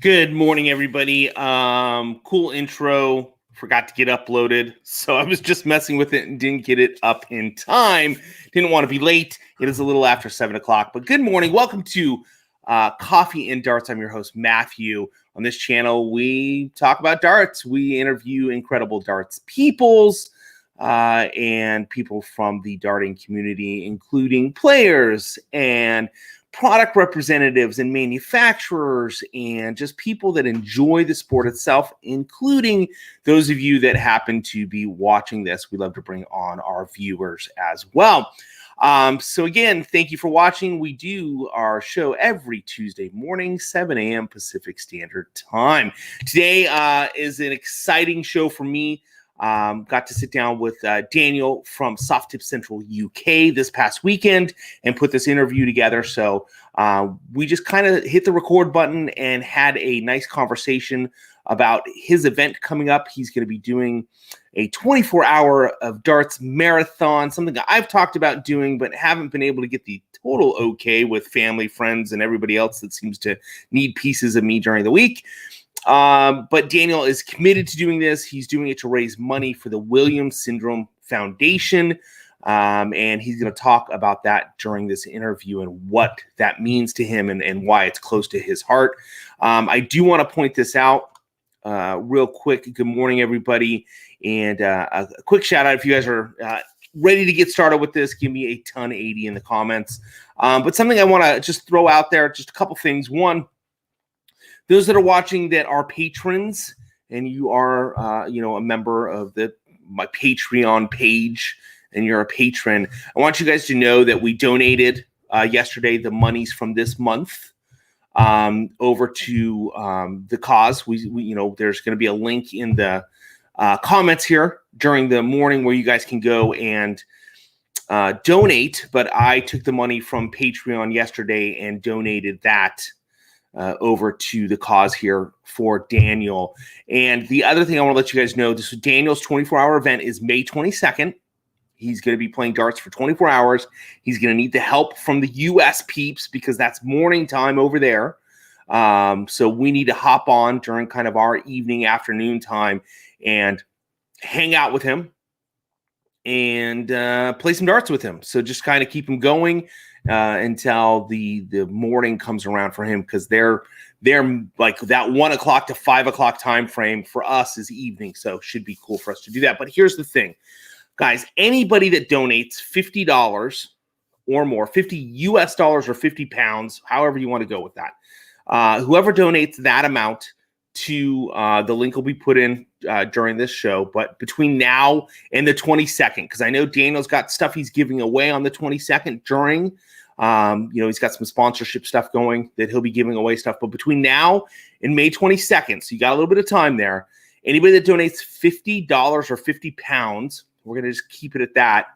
Good morning, everybody. Cool intro. Forgot to get uploaded, so I was just messing with it and didn't get it up in time. Didn't want to be late. It is a little after 7 o'clock, but good morning. Welcome to Coffee and Darts. I'm your host, Matthew. On this channel, we talk about darts. We interview incredible darts peoples and people from the darting community, including players and product representatives and manufacturers and just people that enjoy the sport itself, including those of you that happen to be watching this. We love to bring on our viewers as well. So again, thank you for watching. We do our show every Tuesday morning, 7 a.m. Pacific Standard Time. Today is an exciting show for me. Got to sit down with Daniel from Soft Tip Central UK this past weekend and put this interview together. So we just kind of hit the record button and had a nice conversation about his event coming up. He's going to be doing a 24-hour of darts marathon, something that I've talked about doing but haven't been able to get the total okay with family, friends, and everybody else that seems to need pieces of me during the week. But Daniel is committed to doing this. He's doing it to raise money for the Williams Syndrome Foundation. And he's going to talk about that during this interview and what that means to him and why it's close to his heart. I do want to point this out real quick. Good morning, everybody. And a quick shout out if you guys are ready to get started with this, give me a ton 80 in the comments. But something I want to just throw out there, just a couple things. One, those that are watching that are patrons and you are, a member of my Patreon page and you're a patron, I want you guys to know that we donated yesterday the monies from this month over to the cause. We there's going to be a link in the comments here during the morning where you guys can go and donate. But I took the money from Patreon yesterday and donated that over to the cause here for Daniel. And the other thing I want to let you guys know, this Daniel's 24-hour event is May 22nd. He's going to be playing darts for 24 hours. He's going to need the help from the U.S. peeps because that's morning time over there. So we need to hop on during kind of our evening, afternoon time and hang out with him and play some darts with him. So just kind of keep him going until the morning comes around for him, because they're like that 1 o'clock to 5 o'clock time frame for us is evening. So should be cool for us to do that. But here's the thing, guys, anybody that donates $50 or more, 50 US dollars or 50 pounds, however you want to go with that, whoever donates that amount to the link will be put in during this show, but between now and the 22nd, because I know Daniel's got stuff he's giving away on the 22nd during, he's got some sponsorship stuff going that he'll be giving away stuff, but between now and May 22nd, so you got a little bit of time there, anybody that donates $50 or 50 pounds, we're going to just keep it at that,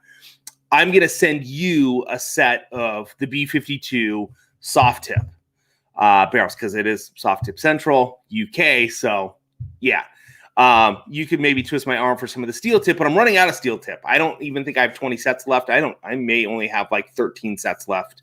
I'm going to send you a set of the B52 soft tip barrels, because it is Soft Tip Central UK. So yeah, you could maybe twist my arm for some of the steel tip, but I'm running out of steel tip. I don't even think I have 20 sets left. I may only have like 13 sets left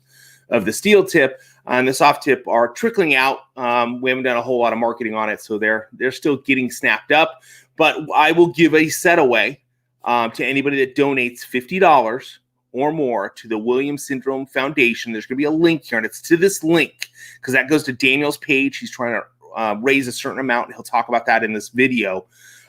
of the steel tip, and the soft tip are trickling out. We haven't done a whole lot of marketing on it, so they're still getting snapped up, but I will give a set away to anybody that donates $50 or more to the Williams Syndrome Foundation. There's going to be a link here, and it's to this link because that goes to Daniel's page. He's trying to raise a certain amount, and he'll talk about that in this video.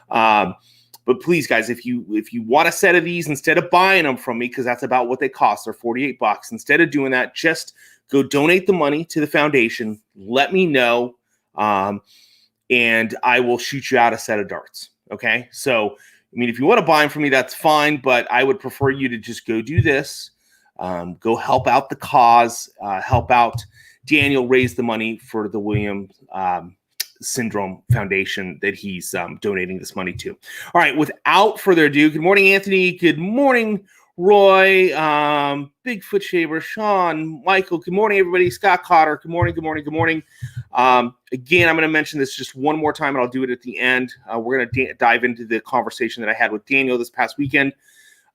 But please, guys, if you want a set of these, instead of buying them from me, because that's about what they cost, they're $48. Instead of doing that, just go donate the money to the foundation. Let me know, and I will shoot you out a set of darts. Okay, so if you want to buy them from me, that's fine, but I would prefer you to just go do this, go help out the cause, help out Daniel raise the money for the Williams Syndrome Foundation that he's donating this money to. All right, without further ado, good morning, Anthony. Good morning, Roy, Bigfoot Shaver, Sean, Michael. Good morning, everybody. Scott Cotter. Good morning, good morning, good morning. Again, I'm going to mention this just one more time, and I'll do it at the end. We're going to dive into the conversation that I had with Daniel this past weekend.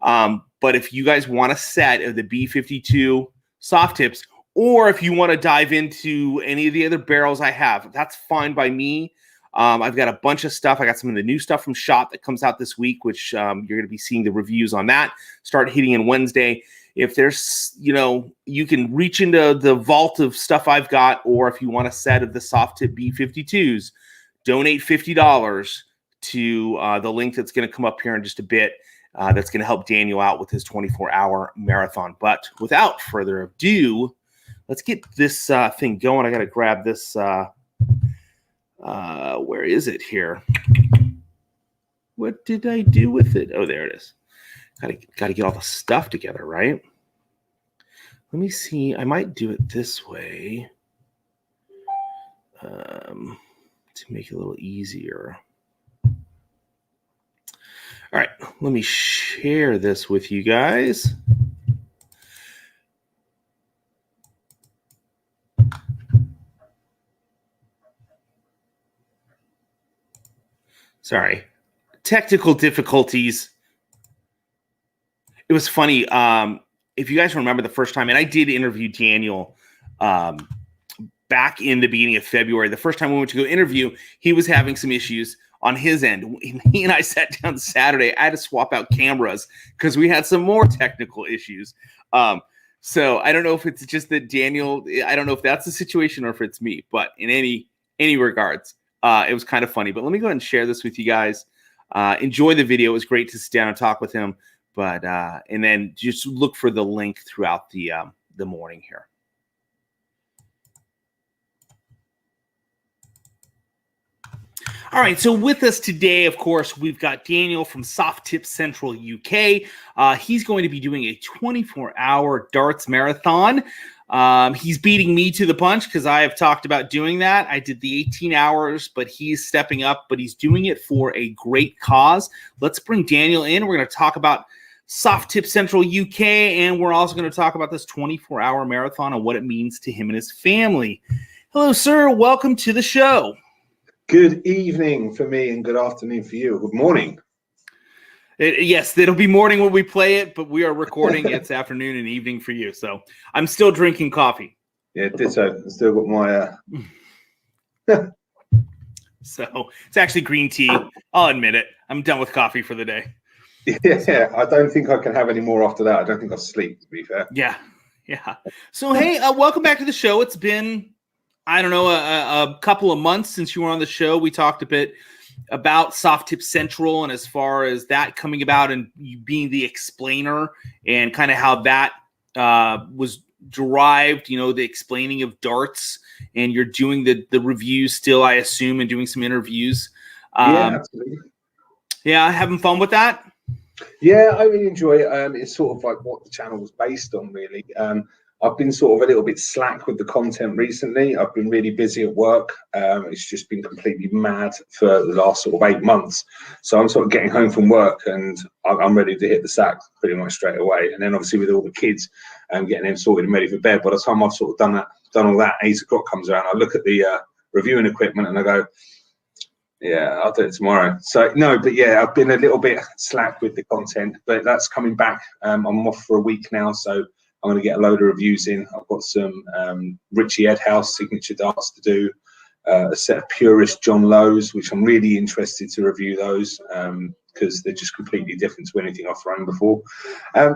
But if you guys want a set of the B52 soft tips, Or if you want to dive into any of the other barrels I have, that's fine by me. I've got a bunch of stuff. I got some of the new stuff from Shop that comes out this week, which you're going to be seeing the reviews on that. Start hitting in Wednesday. If there's, you can reach into the vault of stuff I've got, or if you want a set of the soft tip B52s, donate $50 to the link that's going to come up here in just a bit. That's going to help Daniel out with his 24-hour marathon. But without further ado, let's get this thing going. I got to grab this. Where is it here? What did I do with it? Oh, there it is. Got to get all the stuff together, right? Let me see. I might do it this way to make it a little easier. All right, let me share this with you guys. Sorry, technical difficulties. It was funny. If you guys remember the first time, and I did interview Daniel back in the beginning of February. The first time we went to go interview, he was having some issues on his end. He and I sat down Saturday. I had to swap out cameras because we had some more technical issues. So I don't know if it's just that Daniel, I don't know if that's the situation or if it's me, but in any regards, it was kind of funny. But let me go ahead and share this with you guys. Enjoy the video. It was great to sit down and talk with him. But and then just look for the link throughout the morning here. All right, so with us today, of course, we've got Daniel from Soft Tip Central UK. He's going to be doing a 24-hour darts marathon. He's beating me to the punch because I have talked about doing that. I did the 18 hours, but he's stepping up, but he's doing it for a great cause. Let's bring Daniel in. We're going to talk about Soft Tip Central UK, and we're also going to talk about this 24-hour marathon and what it means to him and his family. Hello, sir. Welcome to the show. Good evening for me and good afternoon for you. Good morning. Yes, it'll be morning when we play it, but we are recording. It's afternoon and evening for you. So I'm still drinking coffee. Yeah, ditto. Still got my... So it's actually green tea. I'll admit it. I'm done with coffee for the day. Yeah, I don't think I can have any more after that. I don't think I'll sleep, to be fair. Yeah. So, hey, welcome back to the show. It's been, I don't know, a couple of months since you were on the show. We talked a bit about Soft Tip Central and as far as that coming about and you being the explainer and kind of how that was derived, the explaining of darts, and you're doing the reviews still, I assume, and doing some interviews. Yeah, absolutely. Yeah, having fun with that? Yeah, I really enjoy it. It's sort of like what the channel was based on, really. I've been sort of a little bit slack with the content recently. I've been really busy at work. It's just been completely mad for the last sort of 8 months. So I'm sort of getting home from work and I'm ready to hit the sack pretty much straight away. And then obviously with all the kids getting them sorted and ready for bed, by the time I've sort of done all that, 8 o'clock comes around, I look at the reviewing equipment and I go, yeah, I'll do it tomorrow. So no, but yeah, I've been a little bit slack with the content, but that's coming back. I'm off for a week now, so I'm going to get a load of reviews in. I've got some Richie Edhouse signature darts to do, a set of Purist John Lowe's, which I'm really interested to review those because they're just completely different to anything I've thrown before. And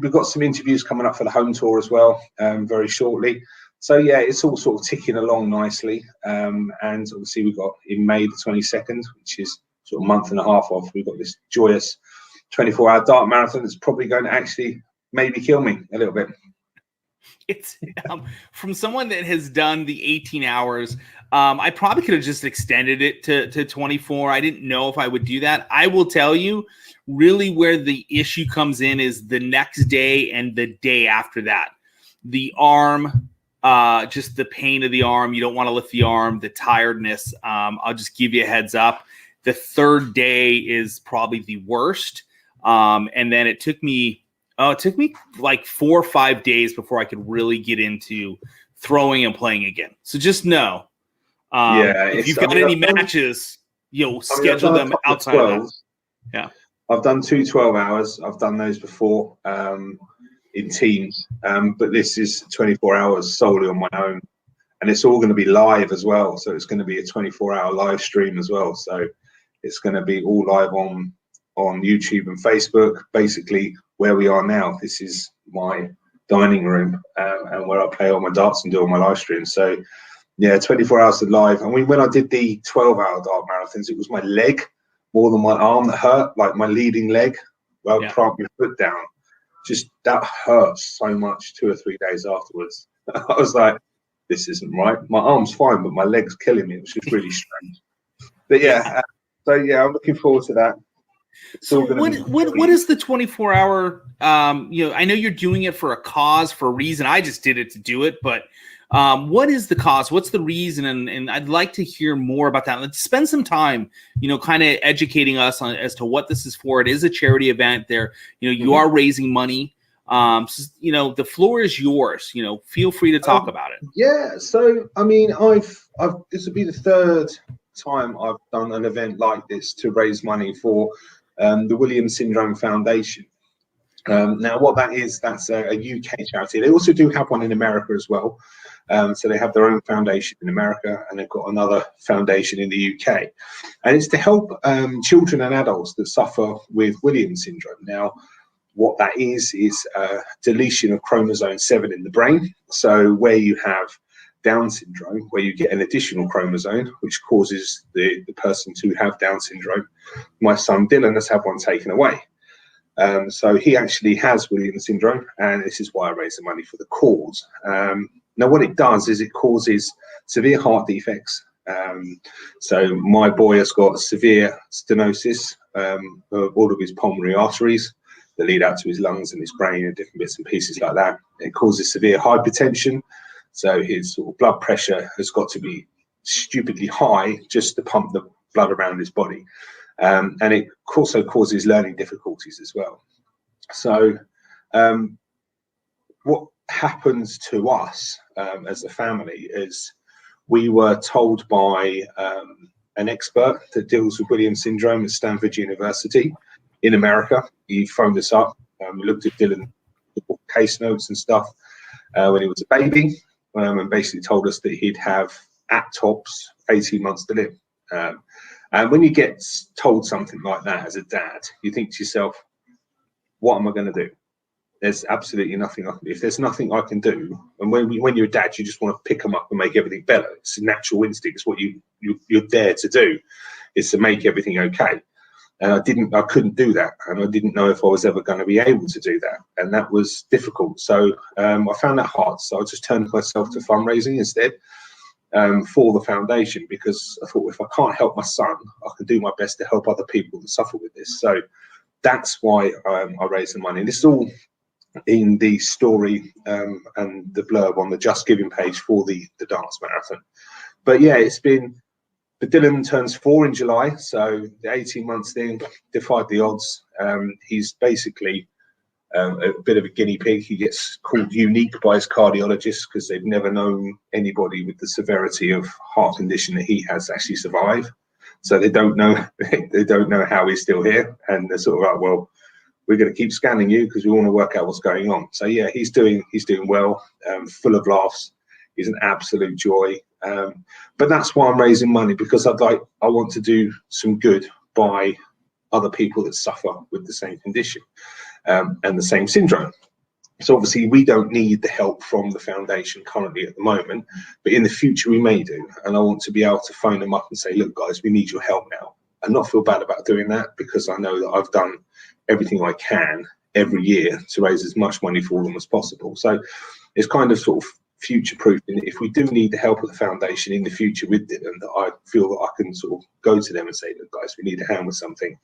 we've got some interviews coming up for the home tour as well very shortly. So yeah, it's all sort of ticking along nicely. And obviously we've got in May the 22nd, which is sort of a month and a half off, we've got this joyous 24-hour dart marathon that's probably going to actually maybe kill me a little bit. It's from someone that has done the 18 hours. I probably could have just extended it to 24. I didn't know if I would do that. I will tell you, really where the issue comes in is the next day and the day after that. The arm, just the pain of the arm. You don't want to lift the arm, the tiredness. I'll just give you a heads up. The third day is probably the worst. And then it took me like 4 or 5 days before I could really get into throwing and playing again. So just know, if you've got any matches, you'll schedule them outside of that. Yeah. I've done 2 12 hours. I've done those before. in teams. But this is 24 hours solely on my own, and it's all going to be live as well. So it's going to be a 24-hour live stream as well. So it's going to be all live on YouTube and Facebook. Basically, where we are now, this is my dining room, and where I play all my darts and do all my live streams. So yeah, 24 hours of live. And when I did the 12-hour dart marathons, it was my leg more than my arm that hurt, like my leading leg, where I plant my foot down. Just that hurts so much 2 or 3 days afterwards. I was like, this isn't right. My arm's fine, but my leg's killing me. It was just really strange. But yeah, so yeah, I'm looking forward to that. So what is the 24-hour? I know you're doing it for a cause, for a reason. I just did it to do it, but what is the cause? What's the reason? And I'd like to hear more about that. Let's spend some time, kind of educating us on as to what this is for. It is a charity event. There, you are raising money. The floor is yours. Feel free to talk about it. Yeah. So I mean, this will be the third time I've done an event like this to raise money for the Williams Syndrome Foundation. Now, what that is, that's a UK charity. They also do have one in America as well. So they have their own foundation in America, and they've got another foundation in the UK. And it's to help children and adults that suffer with Williams syndrome. Now, what that is deletion of chromosome 7 in the brain. So where you have Down syndrome, where you get an additional chromosome, which causes the person to have Down syndrome. My son Dylan has had one taken away. So he actually has Williams syndrome, and this is why I raise the money for the cause. Now, what it does is it causes severe heart defects. So my boy has got severe stenosis of all of his pulmonary arteries that lead out to his lungs and his brain and different bits and pieces like that. It causes severe hypertension. So his sort of blood pressure has got to be stupidly high just to pump the blood around his body. And it also causes learning difficulties as well. So what happens to us as a family is we were told by an expert that deals with Williams syndrome at Stanford University in America. He phoned us up. We looked at Dylan's case notes and stuff when he was a baby, and basically told us that he'd have at tops 18 months to live. And when you get told something like that as a dad, you think to yourself, what am I going to do? There's absolutely nothing I can do. If there's nothing I can do, and when you're a dad, you just want to pick them up and make everything better. It's a natural instinct. It's what you're there to do, is to make everything okay. And I couldn't do that. And I didn't know if I was ever going to be able to do that. And that was difficult. So I found that hard. So I just turned myself to fundraising instead. For the foundation, because I thought if I can't help my son, I can do my best to help other people that suffer with this. So that's why I raised the money. And this is all in the story and the blurb on the Just Giving page for the dance marathon. But yeah, but Dylan turns 4 in July, so the 18 months thing defied the odds. He's basically a bit of a guinea pig. He gets called unique by his cardiologist because they've never known anybody with the severity of heart condition that he has actually survive. So they don't know how he's still here, and they're sort of like, well, we're going to keep scanning you because we want to work out what's going on. So yeah, he's doing well, full of laughs. He's an absolute joy. But that's why I'm raising money, because I want to do some good by other people that suffer with the same condition. And the same syndrome. So obviously we don't need the help from the foundation currently at the moment, but in the future we may do. And I want to be able to phone them up and say, look guys, we need your help now, and not feel bad about doing that, because I know that I've done everything I can every year to raise as much money for them as possible. So it's kind of sort of future proofing. If we do need the help of the foundation in the future with Dylan, that I feel that I can sort of go to them and say, look guys, we need a hand with something,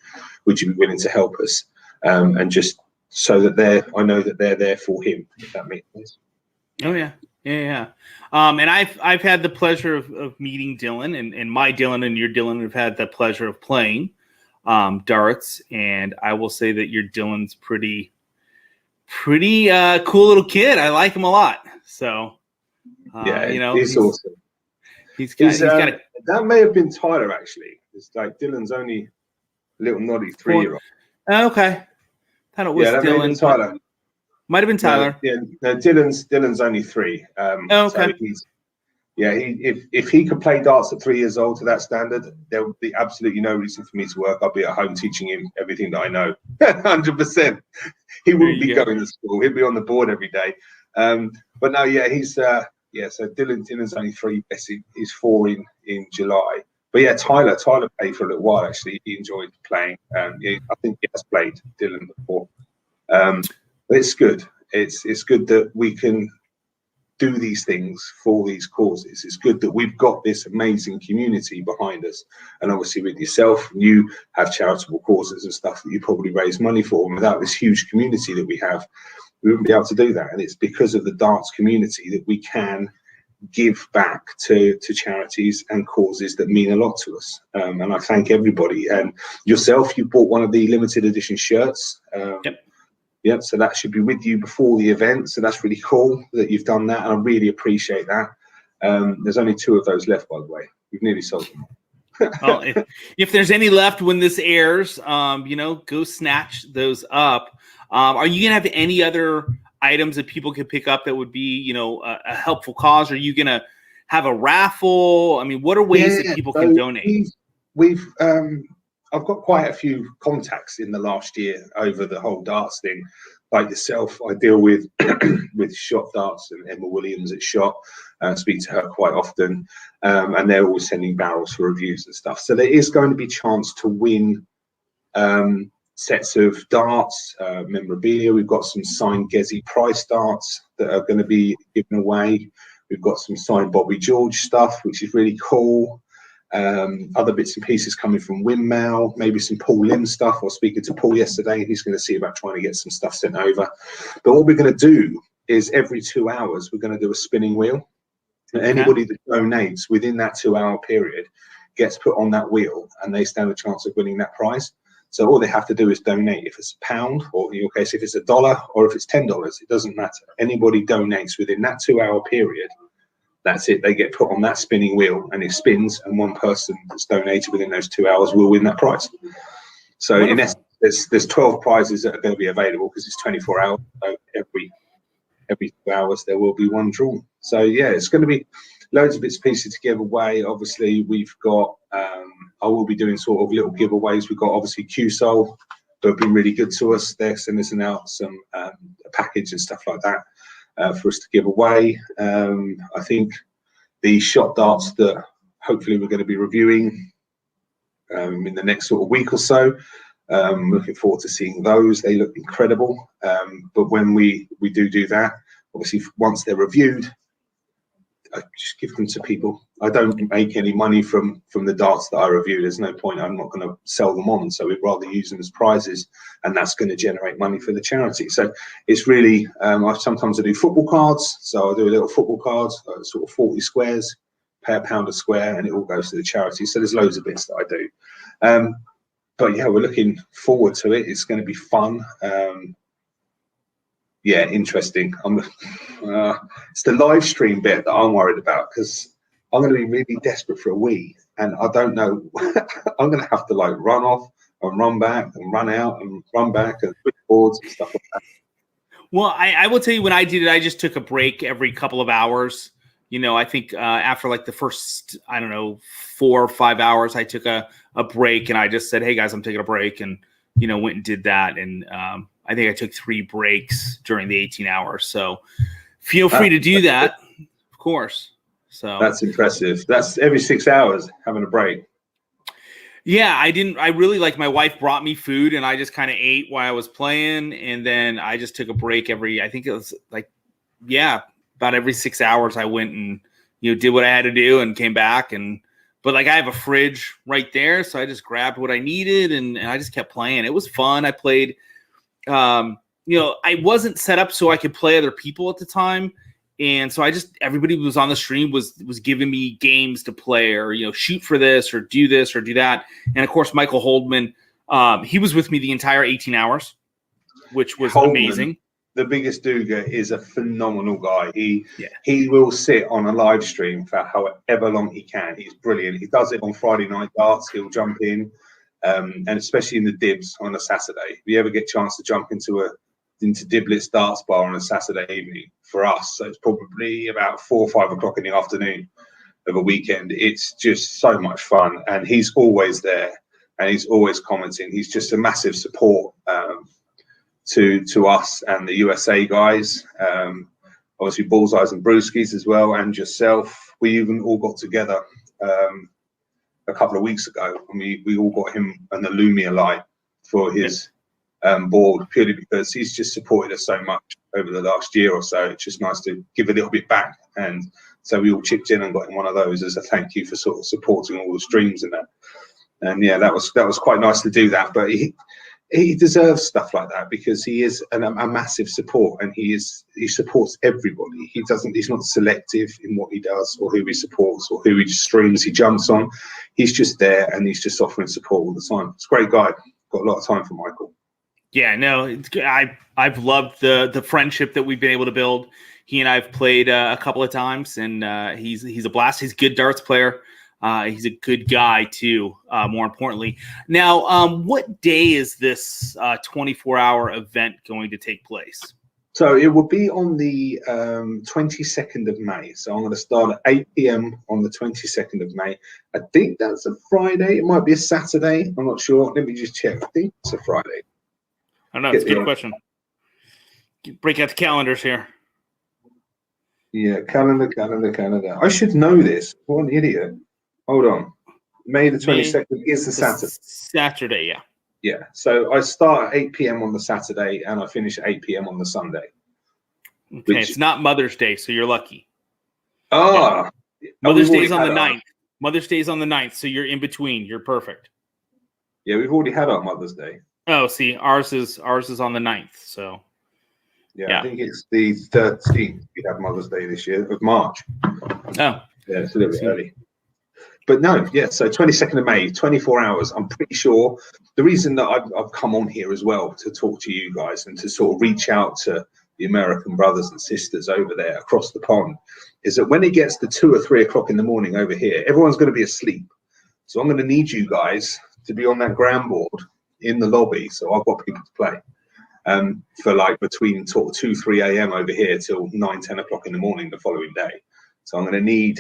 would you be willing to help us? And just so that I know that they're there for him, if that makes sense. Oh yeah. And I've had the pleasure of meeting Dylan, and my Dylan and your Dylan have had the pleasure of playing darts, and I will say that your Dylan's pretty cool little kid. I like him a lot. So he's awesome. He's got a, that may have been Tyler actually. It's like Dylan's only a little naughty 3-year-old. Okay. Thought it was Dylan. Tyler. Might have been No, Tyler. yeah, no, Dylan's only 3. Oh, So okay. if he could play darts at 3 years old to that standard, there would be absolutely no reason for me to work. I'll be at home teaching him everything that I know, 100%. He There wouldn't be you go. going to school. He'd be on the board every day. But no, yeah, he's yeah. So Dylan's only 3. He's 4 in July. But yeah, Tyler played for a little while actually. He enjoyed playing. Yeah, I think he has played Dylan before. But it's good. It's good that we can do these things for these causes. It's good that we've got this amazing community behind us. And obviously with yourself, you have charitable causes and stuff that you probably raise money for. And without this huge community that we have, we wouldn't be able to do that. And it's because of the darts community that we can give back to charities and causes that mean a lot to us. And I thank everybody. And yourself, you bought one of the limited edition shirts. Yep. Yeah, so that should be with you before the event. So that's really cool that you've done that, and I really appreciate that. There's only 2 of those left, by the way. We've nearly sold them. Well, if there's any left when this airs, go snatch those up. Are you gonna have any other items that people can pick up that would be, a helpful cause? Are you gonna have a raffle? I mean, what are ways that people can donate? We've I've got quite a few contacts in the last year over the whole darts thing. Like yourself, I deal with with Shot Darts and Emma Williams at Shot. Speak to her quite often, and they're always sending barrels for reviews and stuff. So there is going to be a chance to win sets of darts, memorabilia. We've got some signed Gezi Price darts that are going to be given away. We've got some signed Bobby George stuff, which is really cool. Other bits and pieces coming from Windmail, maybe some Paul Lim stuff. I was speaking to Paul yesterday, and he's going to see about trying to get some stuff sent over. But what we're going to do is every 2 hours, we're going to do a spinning wheel. And anybody that donates within that 2-hour period gets put on that wheel, and they stand a chance of winning that prize. So all they have to do is donate. If it's £1, or in your case, if it's $1, or if it's $10, it doesn't matter. Anybody donates within that 2-hour period, that's it. They get put on that spinning wheel, and it spins, and one person that's donated within those 2 hours will win that prize. So in essence, there's 12 prizes that are going to be available because it's 24 hours. So every 2 hours there will be one drawn. So yeah, it's going to be loads of bits and pieces to give away. Obviously, we've got I will be doing sort of little giveaways. We've got obviously QSOL, who have been really good to us. They're sending out some a package and stuff like that. For us to give away. I think the Shot Darts that hopefully we're going to be reviewing in the next sort of week or so. Looking forward to seeing those. They look incredible. But when we do that, obviously once they're reviewed, I just give them to people. I don't make any money from the darts that I review. There's no point. I'm not going to sell them on. So we'd rather use them as prizes, and that's going to generate money for the charity. So it's really, sometimes I do football cards. So I do a little football cards, sort of 40 squares, pay £1 a square, and it all goes to the charity. So there's loads of bits that I do. But yeah, we're looking forward to it. It's going to be fun. Yeah, interesting. It's the live stream bit that I'm worried about, because I'm going to be really desperate for a Wii, and I don't know. I'm going to have to like run off and run back and run out and run back and switch boards and stuff like that. Well, I will tell you, when I did it, I just took a break every couple of hours. I think after like the first, 4 or 5 hours, I took a break, and I just said, hey guys, I'm taking a break, and went and did that. And I think I took 3 breaks during the 18 hours. So feel free to do that, of course. So that's impressive. That's every 6 hours having a break. Yeah, I really, like, my wife brought me food, and I just kind of ate while I was playing. And then I just took a break I think it was like, about every 6 hours I went and, did what I had to do and came back. But like, I have a fridge right there. So I just grabbed what I needed, and I just kept playing. It was fun. I played, I wasn't set up so I could play other people at the time. And so everybody who was on the stream was giving me games to play, or, shoot for this or do that. And of course, Michael Holdman, he was with me the entire 18 hours, which was amazing. The biggest Duga is a phenomenal guy. He will sit on a live stream for however long he can. He's brilliant. He does it on Friday night darts. He'll jump in, and especially in the dibs on a Saturday. If you ever get a chance to jump into into Diblett's Darts Bar on a Saturday evening for us. So it's probably about 4 or 5 o'clock in the afternoon of a weekend. It's just so much fun, and he's always there, and he's always commenting. He's just a massive support to us and the USA guys. Obviously Bullseyes and Brewskis as well, and yourself. We even all got together a couple of weeks ago, and we all got him an Illumia light for his board, purely because he's just supported us so much over the last year or so. It's just nice to give a little bit back, and so we all chipped in and got him one of those as a thank you for sort of supporting all the streams and that. And yeah, that was quite nice to do that. But he deserves stuff like that, because he is a massive support, and he supports everybody. He's not selective in what he does or who he supports or who he streams he jumps on. He's just there, and he's just offering support all the time. It's a great guy. Got a lot of time for Michael. Yeah, no, I've loved the friendship that we've been able to build. He and I've played a couple of times, and he's a blast. He's a good darts player. He's a good guy too, more importantly. Now, what day is this 24-hour event going to take place? So it will be on the 22nd of May. So I'm going to start at 8 p.m. on the 22nd of May. I think that's a Friday. It might be a Saturday. I'm not sure. Let me just check. I think it's a Friday. I don't know. It's a good question. Break out the calendars here. Yeah, calendar. I should know this. What an idiot. Hold on. May the 22nd is the Saturday. Saturday, yeah. Yeah. So I start at 8 p.m. on the Saturday, and I finish at 8 p.m. on the Sunday. Okay, it's not Mother's Day, so you're lucky. Yeah. Mother's Day is on the 9th. Mother's Day is on the 9th, so you're in between. You're perfect. Yeah, we've already had our Mother's Day. Oh, see, ours is on the 9th, so. Yeah, I think it's the 13th. We have Mother's Day this year of March. Oh. Yeah, it's a little bit early. But no, yeah, so 22nd of May, 24 hours. I'm pretty sure the reason that I've come on here as well to talk to you guys and to sort of reach out to the American brothers and sisters over there across the pond is that when it gets to 2 or 3 o'clock in the morning over here, everyone's going to be asleep. So I'm going to need you guys to be on that ground board in the lobby. So I've got people to play for like between sort of 2, 3 a.m. over here till 9, 10 o'clock in the morning the following day. So I'm going to need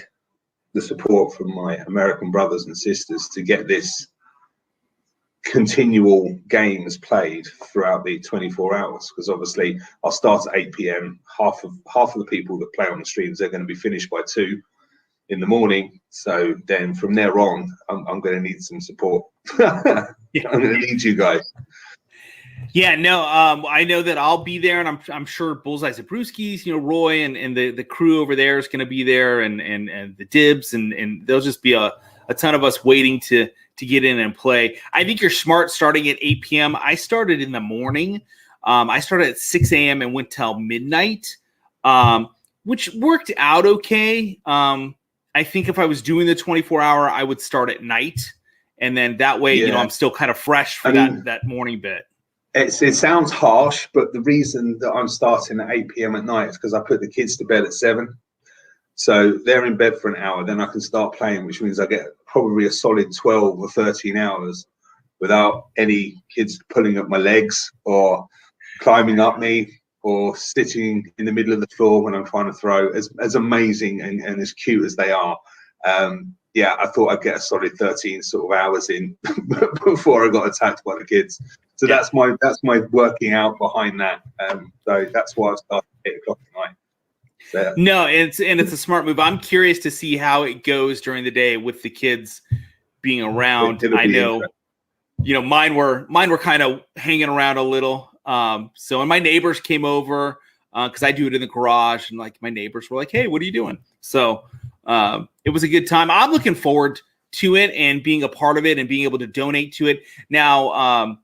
the support from my American brothers and sisters to get this continual games played throughout the 24 hours, because obviously I'll start at 8 p.m. Half of the people that play on the streams, they're going to be finished by 2 in the morning. So then from there on, I'm going to need some support. I'm going to need you guys. Yeah, no, I know that I'll be there, and I'm sure Bullseyes and Brewskis, Roy and the crew over there is going to be there, and the Dibs, and there'll just be a ton of us waiting to get in and play. I think you're smart starting at 8 p.m. I started in the morning. I started at 6 a.m. and went till midnight, which worked out okay. I think if I was doing the 24-hour, I would start at night, and then that way, I'm still kind of fresh for that morning bit. It sounds harsh, but the reason that I'm starting at 8 p.m. at night is because I put the kids to bed at 7. So they're in bed for an hour, then I can start playing, which means I get probably a solid 12 or 13 hours without any kids pulling up my legs or climbing up me or sitting in the middle of the floor when I'm trying to throw. As amazing and as cute as they are, I thought I'd get a solid 13 sort of hours in before I got attacked by the kids. So that's my working out behind that. So that's why I started at 8 o'clock at night. So, no, it's a smart move. I'm curious to see how it goes during the day with the kids being around. I know, mine were kind of hanging around a little. And my neighbors came over because I do it in the garage, and like my neighbors were like, "Hey, what are you doing?" So it was a good time. I'm looking forward to it and being a part of it and being able to donate to it. Now,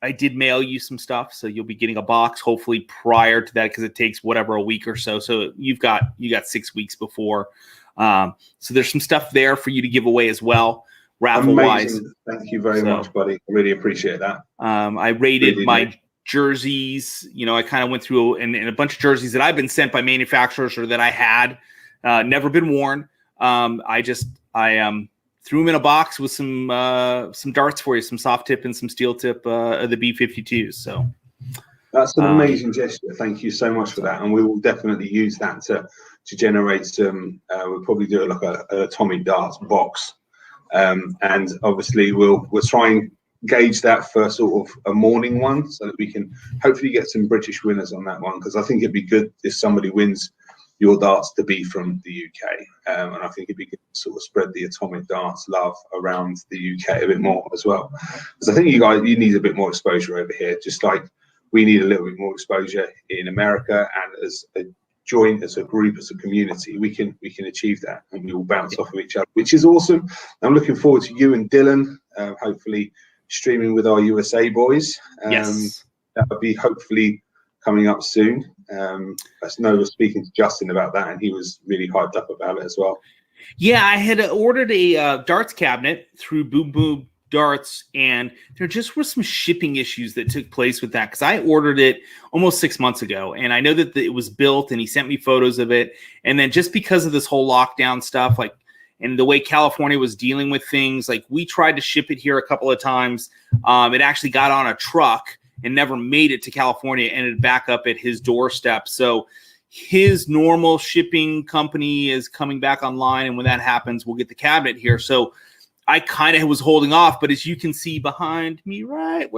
I did mail you some stuff, so you'll be getting a box hopefully prior to that, because it takes a week or so. So you got 6 weeks before. So there's some stuff there for you to give away as well, raffle wise. Thank you very much, buddy. I really appreciate that. I rated my jerseys. I kind of went through and a bunch of jerseys that I've been sent by manufacturers or that I had never been worn. I threw them in a box with some darts for you, some soft tip and some steel tip of the B-52s. So That's an amazing gesture. Thank you so much for that. And we will definitely use that to generate some. We'll probably do like an atomic darts box, and obviously we'll try and gauge that for sort of a morning one, so that we can hopefully get some British winners on that one. Because I think it'd be good if somebody wins your darts to be from the UK, and I think it'd be good to sort of spread the atomic darts love around the UK a bit more as well. Because I think you need a bit more exposure over here, just like we need a little bit more exposure in America. And as a joint, as a group, as a community, we can achieve that, and we all bounce off of each other, which is awesome. I'm looking forward to you and Dylan hopefully streaming with our USA boys. Yes, that would be hopefully coming up soon. I know we're speaking to Justin about that, and he was really hyped up about it as well. Yeah, I had ordered a darts cabinet through Boom Boom Darts, and there just were some shipping issues that took place with that, because I ordered it almost 6 months ago, and I know that it was built, and he sent me photos of it. And then just because of this whole lockdown stuff, like, and the way California was dealing with things, like, we tried to ship it here a couple of times. It actually got on a truck and never made it to California, ended back up at his doorstep. So his normal shipping company is coming back online, and when that happens, we'll get the cabinet here. So I kind of was holding off, but as you can see behind me, right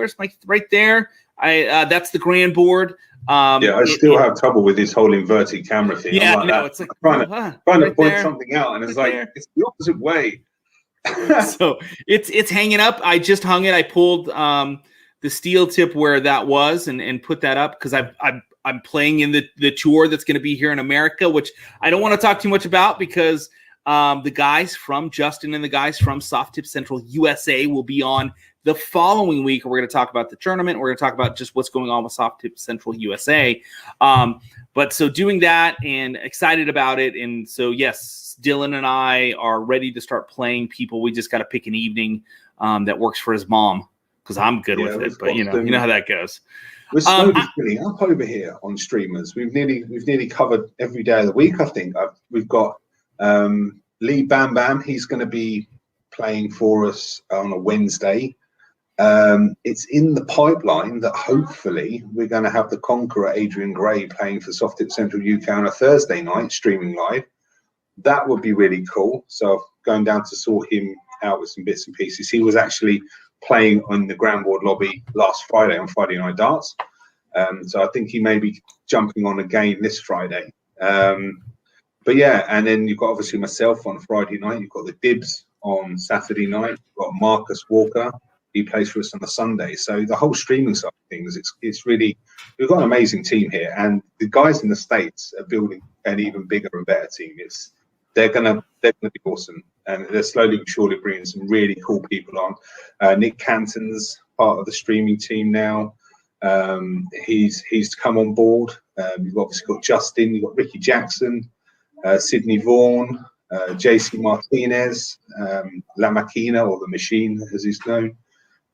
there, that's the grand board. I still have trouble with this whole inverted camera thing. Yeah, like no, it's like trying to point there, something out, and it's right like there. it's the opposite way. So it's hanging up. I just hung it. I pulled the steel tip where that was and put that up, because I'm playing in the tour that's going to be here in America, which I don't want to talk too much about, because the guys from Justin and the guys from Soft Tip Central USA will be on the following week. We're going to talk about the tournament. We're going to talk about just what's going on with Soft Tip Central USA. But so doing that, and excited about it. And so, yes, Dylan and I are ready to start playing people. We just got to pick an evening that works for his mom, because I'm good with it. But you know how that goes. We're slowly filling up over here on streamers. We've nearly covered every day of the week, I think. We've got Lee Bam Bam. He's going to be playing for us on a Wednesday. It's in the pipeline that hopefully we're going to have the Conqueror Adrian Gray playing for Soft Tip Central UK on a Thursday night, streaming live. That would be really cool. So going down to sort him out with some bits and pieces. He was actually playing on the Grand Board lobby last Friday on Friday Night Darts. So I think he may be jumping on again this Friday. But yeah, and then you've got obviously myself on Friday night. You've got the Dibs on Saturday night. You've got Marcus Walker. He plays for us on a Sunday. So the whole streaming side of things, it's really, we've got an amazing team here. And the guys in the States are building an even bigger and better team. They're gonna be awesome. And they're slowly but surely bringing some really cool people on. Nick Canton's part of the streaming team now. He's come on board. You've obviously got Justin, you've got Ricky Jackson, Sydney Vaughan, JC Martinez, La Machina, or the Machine as he's known.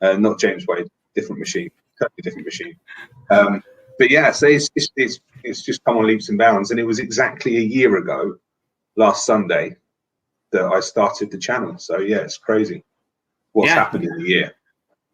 Not James Wade, different machine, totally different machine. But yeah, so it's just come on leaps and bounds. And it was exactly a year ago, last Sunday, that I started the channel. So yeah, it's crazy what's happened in a year.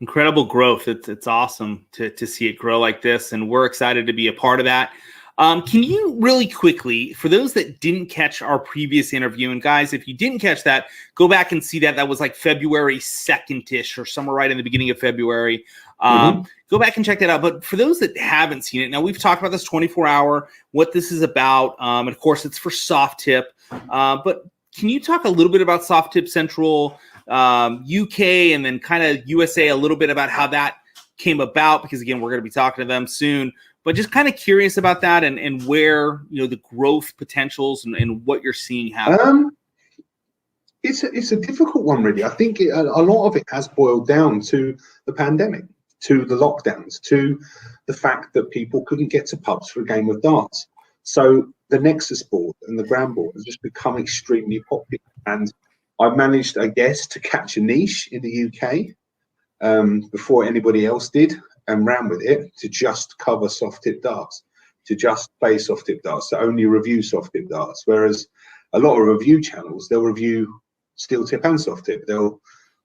Incredible growth. It's awesome to see it grow like this, and we're excited to be a part of that. Can you really quickly, for those that didn't catch our previous interview, and guys, if you didn't catch that, go back and see that. That was like February 2nd-ish or somewhere right in the beginning of February. Go back and check that out. But for those that haven't seen it, now we've talked about this 24-hour, what this is about. And of course, it's for Soft Tip. But can you talk a little bit about Soft Tip Central UK, and then kind of USA, a little bit about how that came about? Because again, we're going to be talking to them soon. But just kind of curious about that, and where, the growth potentials and what you're seeing happen. It's a difficult one, really. I think a lot of it has boiled down to the pandemic, to the lockdowns, to the fact that people couldn't get to pubs for a game of darts. So the Nexus board and the Grand board has just become extremely popular. And I managed, I guess, to catch a niche in the UK before anybody else did, and ran with it to just cover soft tip darts, to just play soft tip darts, to only review soft tip darts. Whereas a lot of review channels, they'll review steel tip and soft tip. They'll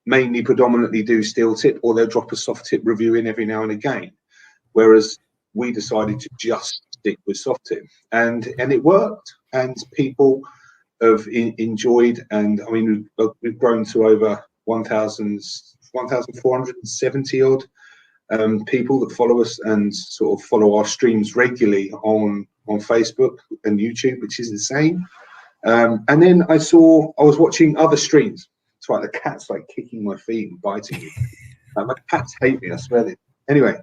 predominantly do steel tip, or they'll drop a soft tip review in every now and again. Whereas we decided to just stick with soft tip, and it worked, and people have enjoyed. And I mean, we've grown to over 1,470 odd people that follow us and sort of follow our streams regularly on Facebook and YouTube, which is insane. And then I was watching other streams. It's like the cat's like kicking my feet and biting me. My cats hate me, I swear. Anyway,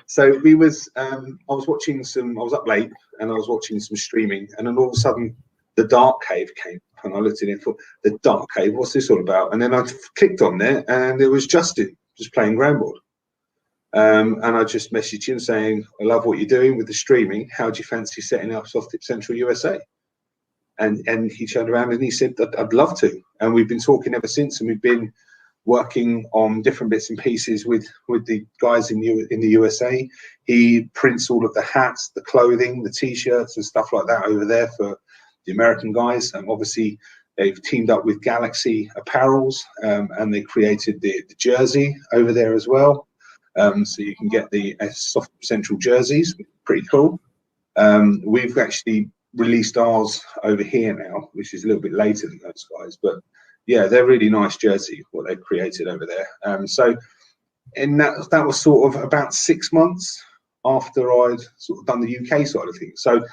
so we was I was watching some. I was up late and I was watching some streaming, and then all of a sudden the Dark Cave came up, and I looked at it and thought, the Dark Cave, what's this all about? And then I clicked on there, and it was Justin just playing Groundboard. And I just messaged him saying, I love what you're doing with the streaming. How do you fancy setting up Soft Tip Central USA? And he turned around and he said, I'd love to. And we've been talking ever since, and we've been working on different bits and pieces with the guys in the USA. He prints all of the hats, the clothing, the T-shirts and stuff like that over there for the American guys. And obviously they've teamed up with Galaxy Apparels, and they created the jersey over there as well. So you can get the Soft Central jerseys, pretty cool. We've actually released ours over here now, which is a little bit later than those guys, but yeah, they're really nice jersey what they've created over there. So and that was sort of about 6 months after I'd sort of done the UK side of things. So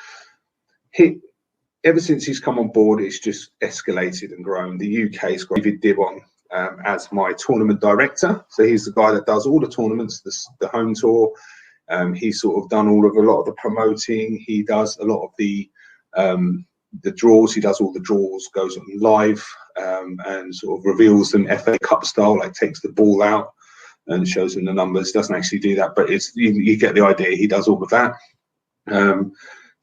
ever since he's come on board, it's just escalated and grown. The UK's got David Dibbon as my tournament director. So he's the guy that does all the tournaments, the home tour. He's sort of done a lot of the promoting. He does a lot of the draws. He does all the draws, goes on live, and sort of reveals them FA Cup style, like takes the ball out and shows them the numbers. Doesn't actually do that, but you get the idea. He does all of that.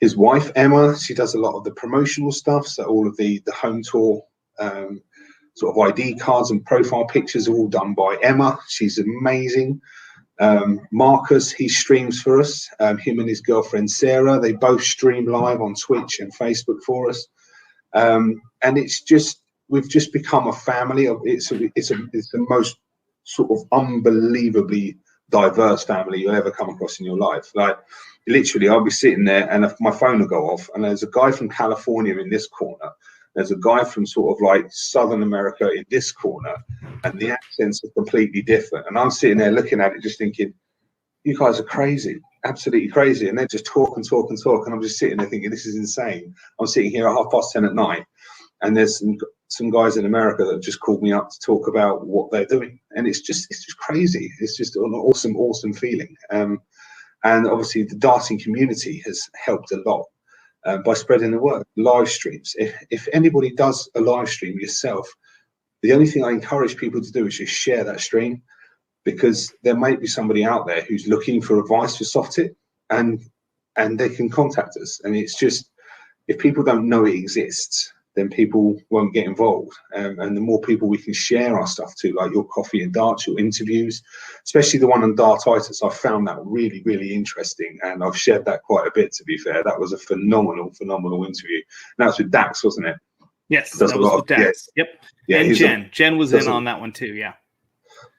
His wife Emma, she does a lot of the promotional stuff. So all of the home tour sort of ID cards and profile pictures are all done by Emma. She's amazing. Marcus, he streams for us. Him and his girlfriend Sarah, they both stream live on Twitch and Facebook for us. And we've just become a family. It's the most sort of unbelievably diverse family you'll ever come across in your life. Like literally, I'll be sitting there and my phone will go off, and there's a guy from California in this corner. There's a guy from sort of like Southern America in this corner, and the accents are completely different. And I'm sitting there looking at it, just thinking, you guys are crazy, absolutely crazy. And they just talk and talk and talk. And I'm just sitting there thinking, this is insane. I'm sitting here at 10:30 at night, and there's some guys in America that have just called me up to talk about what they're doing. And it's just crazy. It's just an awesome feeling. And obviously the darting community has helped a lot. By spreading the word, live streams. If anybody does a live stream yourself, the only thing I encourage people to do is just share that stream, because there might be somebody out there who's looking for advice for soft tip, and they can contact us. And it's just, if people don't know it exists, then people won't get involved. And the more people we can share our stuff to, like your coffee and darts, your interviews, especially the one on Dartitis, I found that really, really interesting. And I've shared that quite a bit, to be fair. That was a phenomenal interview. And that was with Dax, wasn't it? Yes, that was with Dax. Yeah. Yep. Yeah, and Jen was in on that one too, yeah.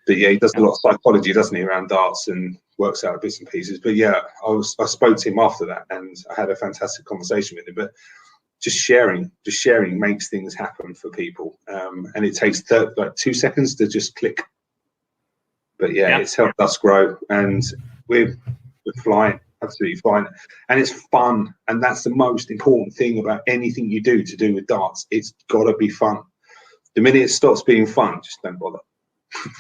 But yeah, he does a lot of psychology, doesn't he, around darts, and works out bits and pieces. But yeah, I spoke to him after that, and I had a fantastic conversation with him. But just sharing makes things happen for people, and it takes 2 seconds to just click. But yeah, it's helped us grow, and we're flying, absolutely flying, and it's fun. And that's the most important thing about anything you do to do with darts. It's got to be fun. The minute it stops being fun, just don't bother.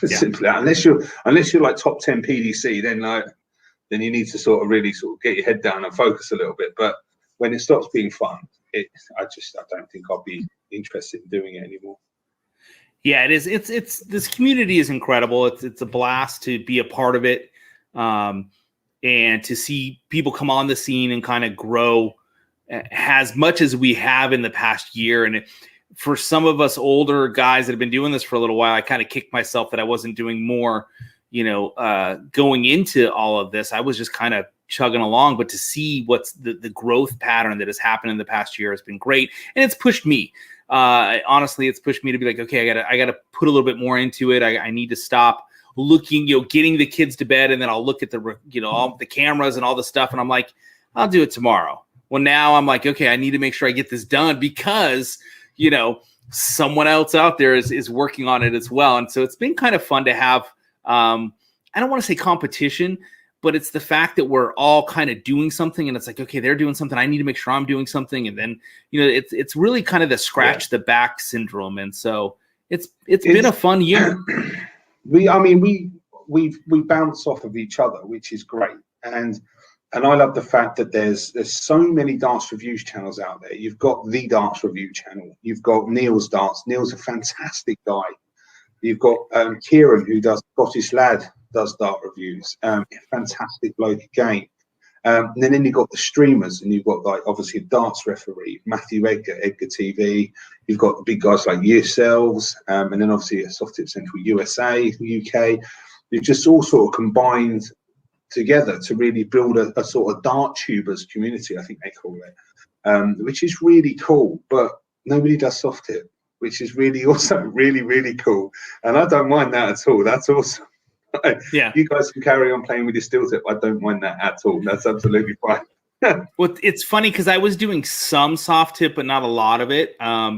Simply, unless you're like top 10 PDC, then you need to sort of really sort of get your head down and focus a little bit. But when it stops being fun, I don't think I'll be interested in doing it anymore. Yeah, it is. It's this community is incredible. It's a blast to be a part of it, and to see people come on the scene and kind of grow as much as we have in the past year. And for some of us older guys that have been doing this for a little while, I kind of kicked myself that I wasn't doing more, going into all of this. I was just kind of chugging along, but to see what's the growth pattern that has happened in the past year has been great. And it's pushed me. Honestly, it's pushed me to be like, okay, I gotta put a little bit more into it. I need to stop looking, getting the kids to bed, and then I'll look at the, all the cameras and all the stuff, and I'm like, I'll do it tomorrow. Well, now I'm like, okay, I need to make sure I get this done because, someone else out there is working on it as well. And so it's been kind of fun to have, I don't want to say competition, but it's the fact that we're all kind of doing something, and it's like, okay, they're doing something, I need to make sure I'm doing something. And then, it's really kind of the scratch the back syndrome. And so it's been a fun year. We bounce off of each other, which is great. And I love the fact that there's so many darts reviews channels out there. You've got the Darts Review channel. You've got Neil's Darts. Neil's a fantastic guy. You've got Kieran, who does Scottish Lad, does dart reviews. Fantastic bloke again. And then you've got the streamers, and you've got obviously a darts referee, Matthew Edgar TV. You've got the big guys like yourselves, and then obviously a Soft Tip Central USA, UK. You've just all sort of combined together to really build a sort of dart tubers community, I think they call it, which is really cool. But nobody does soft tip, which is really also really, really cool. And I don't mind that at all. That's awesome. Yeah, you guys can carry on playing with your steel tip. I don't mind that at all. That's absolutely fine. Well, it's funny because I was doing some soft tip, but not a lot of it,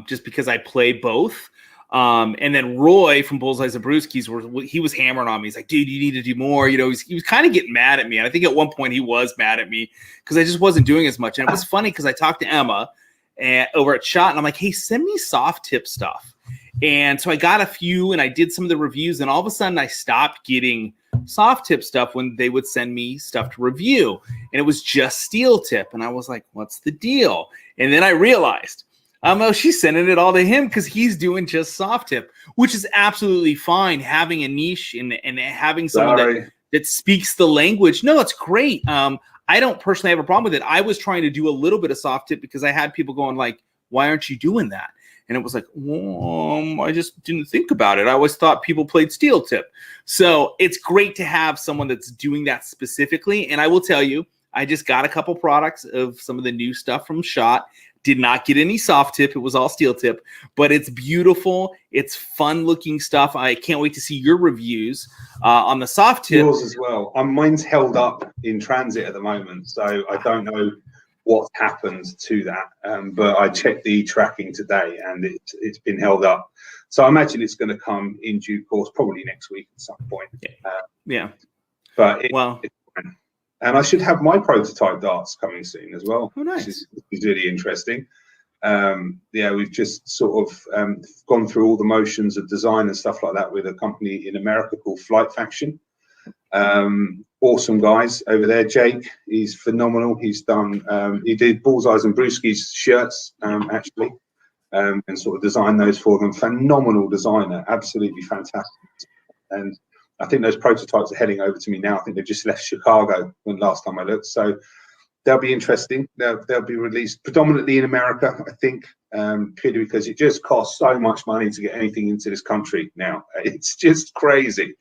just because I play both. And then Roy from Bullseyes and Brewskis, he was hammering on me. He's like, dude, you need to do more. He was kind of getting mad at me. And I think at one point he was mad at me because I just wasn't doing as much. And it was funny because I talked to Emma over at Shot, and I'm like, hey, send me soft tip stuff. And so I got a few, and I did some of the reviews, and all of a sudden I stopped getting soft tip stuff when they would send me stuff to review. And it was just steel tip. And I was like, what's the deal? And then I realized, oh, she's sending it all to him because he's doing just soft tip, which is absolutely fine. Having a niche and having someone that speaks the language. No, it's great. I don't personally have a problem with it. I was trying to do a little bit of soft tip because I had people going like, why aren't you doing that? And it was like, I just didn't think about it. I always thought people played steel tip. So it's great to have someone that's doing that specifically. And I will tell you, I just got a couple products of some of the new stuff from Shot. Did not get any soft tip. It was all steel tip, but it's beautiful. It's fun looking stuff. I can't wait to see your reviews on the soft tip. Yours as well. Mine's held up in transit at the moment, so I don't know what happened to that. But I checked the tracking today, and it's been held up. So I imagine it's going to come in due course, probably next week at some point. Yeah. But it's fine. And I should have my prototype darts coming soon as well. Oh, nice. Which is really interesting. We've just sort of gone through all the motions of design and stuff like that with a company in America called Flight Faction. Awesome guys over there. Jake, he's phenomenal. He's done, he did Bullseyes and Brewskis shirts, actually, and sort of designed those for them. Phenomenal designer, absolutely fantastic. And I think those prototypes are heading over to me now. I think they've just left Chicago when last time I looked. So they'll be interesting. They'll be released predominantly in America, I think, purely because it just costs so much money to get anything into this country now. It's just crazy.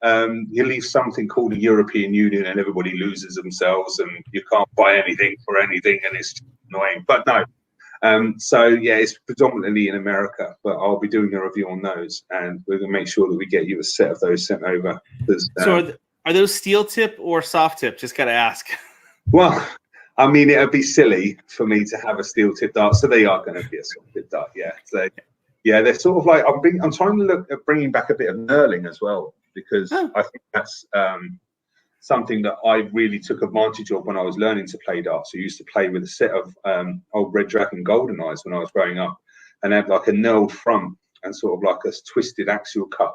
You leave something called the European Union and everybody loses themselves, and you can't buy anything for anything, and it's annoying. But no. So yeah, it's predominantly in America, but I'll be doing a review on those, and we're gonna make sure that we get you a set of those sent over. So are those steel tip or soft tip? Just gotta ask. Well, I mean, it'd be silly for me to have a steel tip dart, so they are going to be a soft tip dart. Yeah, so yeah, they're sort of like I'm trying to look at bringing back a bit of knurling as well, because I think that's something that I really took advantage of when I was learning to play darts. I used to play with a set of old Red Dragon Golden Eyes when I was growing up, and had like a knurled front and sort of like a twisted axial cut,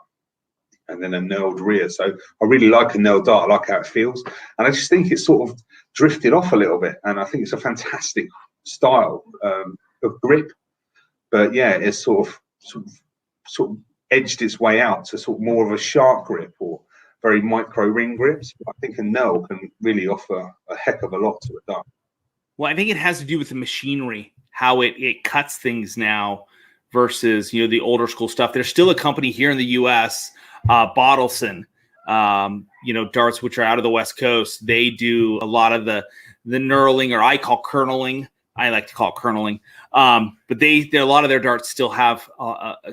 and then a knurled rear. So I really like a knurled dart. I like how it feels, and I just think it's sort of drifted off a little bit, and I think it's a fantastic style of grip. But yeah, it's sort of edged its way out to sort of more of a sharp grip or very micro ring grips. I think a knurl can really offer a heck of a lot to a dart. Well, I think it has to do with the machinery, how it cuts things now versus the older school stuff. There's still a company here in the U.S., Bottleson, darts, which are out of the West Coast. They do a lot of the knurling, or I call kerneling. I like to call it kerneling. But a lot of their darts still have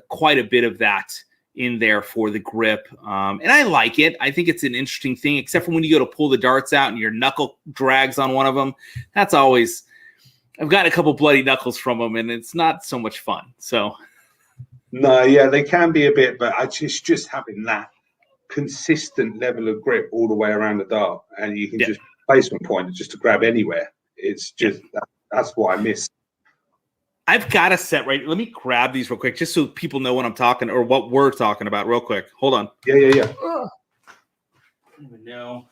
quite a bit of that in there for the grip. And I like it. I think it's an interesting thing, except for when you go to pull the darts out and your knuckle drags on one of them. That's always, I've gotten a couple bloody knuckles from them, and it's not so much fun. So, no, yeah, they can be a bit, but just having that consistent level of grip all the way around the dart, and you can just placement point just to grab anywhere. It's just that's what I miss. I've got a set right. Let me grab these real quick, just so people know what I'm talking or what we're talking about. Real quick, hold on. Yeah. I don't even know.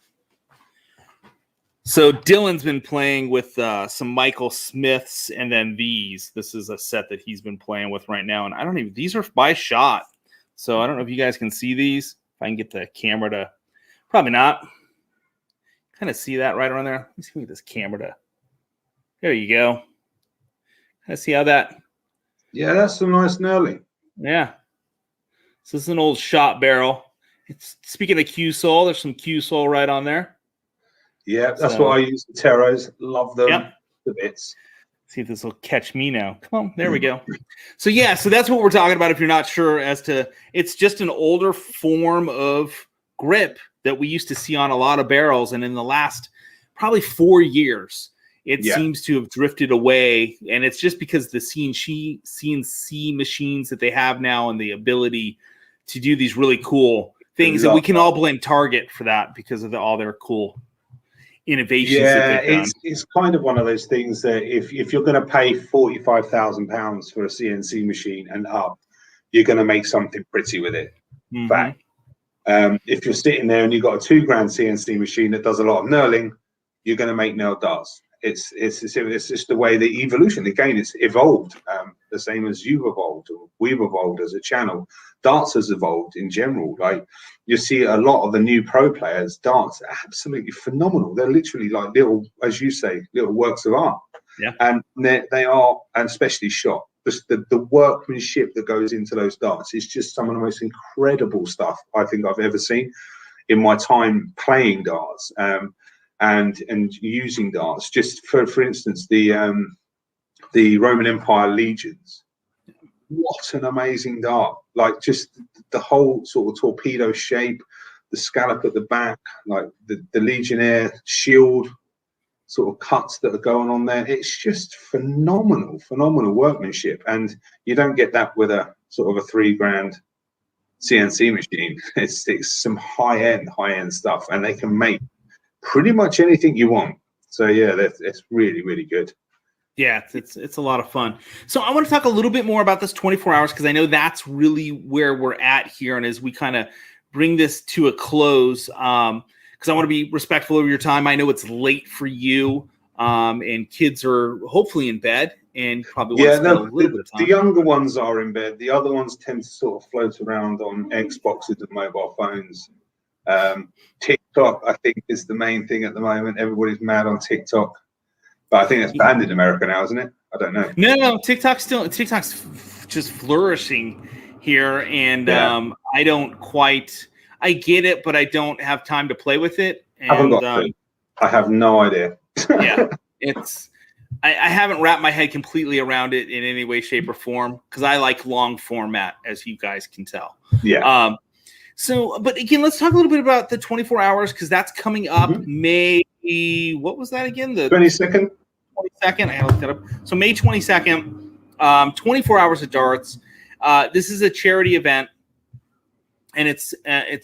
So Dylan's been playing with some Michael Smiths, and then these. This is a set that he's been playing with right now, and I don't even. These are by shot, so I don't know if you guys can see these. If I can get the camera to, probably not. Kind of see that right around there. Let me see if this camera to. There you go. Let's see how that. Yeah, that's some nice knurling. Yeah. So this is an old shot barrel. It's speaking of Q-Sol, there's some Q-Sol right on there. Yeah, that's what I use. The Teros, love them. Yep. The bits. See if this will catch me now. Come on, there we go. So yeah, so that's what we're talking about. If you're not sure as to, it's just an older form of grip that we used to see on a lot of barrels, and in the last probably 4 years. It seems to have drifted away, and it's just because the CNC machines that they have now and the ability to do these really cool things, and we can all blame Target for that because of all their cool innovations. Yeah, it's kind of one of those things that if you're going to pay £45,000 for a CNC machine and up, you're going to make something pretty with it. Mm-hmm. Fact. If you're sitting there and you've got a £2,000 CNC machine that does a lot of knurling, you're going to make nailed darts. It's just the way the evolution. Again, it's evolved, the same as you've evolved, or we've evolved as a channel. Darts has evolved in general. Like you see a lot of the new pro players, darts are absolutely phenomenal. They're literally like little, as you say, little works of art. Yeah, and they are, and especially shot. The workmanship that goes into those darts is just some of the most incredible stuff I think I've ever seen in my time playing darts. And using darts, just for instance, the Roman Empire legions. What an amazing dart! Like just the whole sort of torpedo shape, the scallop at the back, like the legionnaire shield sort of cuts that are going on there. It's just phenomenal workmanship, and you don't get that with a sort of a $3,000 CNC machine. It's some high end stuff, and they can make pretty much anything you want. So yeah, it's really good. Yeah, it's a lot of fun. So I want to talk a little bit more about this 24 hours, because I know that's really where we're at here, and as we kind of bring this to a close, because I want to be respectful of your time. I know it's late for you, and kids are hopefully in bed, and probably want to spend a little bit of time. The younger ones are in bed. The other ones tend to sort of float around on Xboxes and mobile phones. TikTok, I think, is the main thing at the moment. Everybody's mad on TikTok, but I think it's banned in America now, isn't it? I don't know. No, TikTok's just flourishing here, and I don't quite. I get it, but I don't have time to play with it. And, I have no idea. Yeah, I haven't wrapped my head completely around it in any way, shape, or form, because I like long format, as you guys can tell. Yeah. So, but again, let's talk a little bit about the 24 hours, because that's coming up May. What was that again? The 22nd. 22nd. I looked that up. So May 22nd, 24 hours of darts. This is a charity event, and it's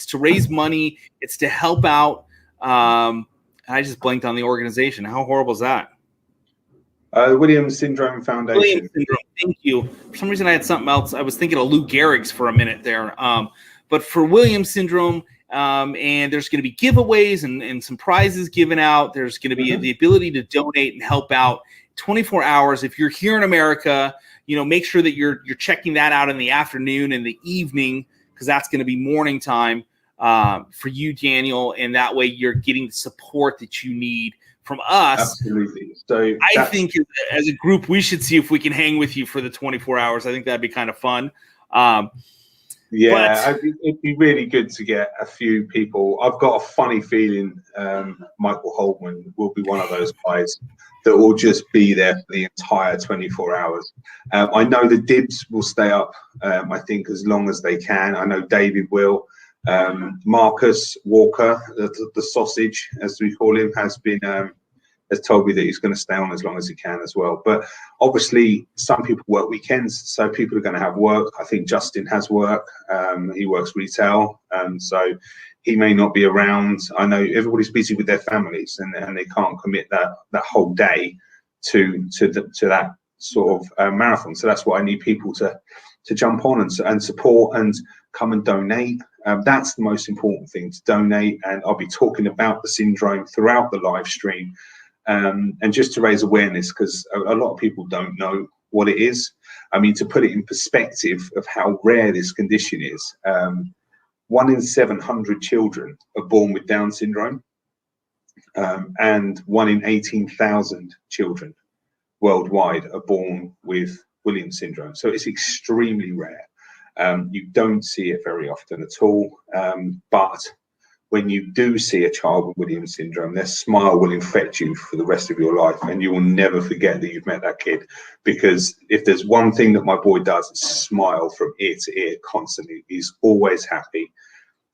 to raise money. It's to help out. I just blanked on the organization. How horrible is that? Williams Syndrome Foundation. Williams Syndrome. Thank you. For some reason, I had something else. I was thinking of Lou Gehrig's for a minute there. But for Williams Syndrome, and there's going to be giveaways and some prizes given out. There's going to be the ability to donate and help out 24 hours. If you're here in America, make sure that you're checking that out in the afternoon and the evening, because that's going to be morning time for you, Daniel. And that way you're getting the support that you need from us. Absolutely. So I think as a group, we should see if we can hang with you for the 24 hours. I think that'd be kind of fun. Yeah, it'd be really good to get a few people. I've got a funny feeling Michael Holman will be one of those guys that will just be there for the entire 24 hours. I know the Dibs will stay up, I think, as long as they can. I know David will. Marcus Walker, the sausage, as we call him, has told me that he's going to stay on as long as he can as well. But obviously, some people work weekends, so people are going to have work. I think Justin has work. He works retail, so he may not be around. I know everybody's busy with their families, and they can't commit that whole day to that sort of marathon. So that's why I need people to jump on and support and come and donate. That's the most important thing, to donate. And I'll be talking about the syndrome throughout the live stream. And just to raise awareness, because a lot of people don't know what it is. I mean, to put it in perspective of how rare this condition is, 1 in 700 children are born with Down syndrome, and 1 in 18,000 children worldwide are born with Williams syndrome. So it's extremely rare. You don't see it very often at all, but when you do see a child with Williams syndrome, their smile will infect you for the rest of your life, and you will never forget that you've met that kid. Because if there's one thing that my boy does, it's smile from ear to ear constantly. He's always happy.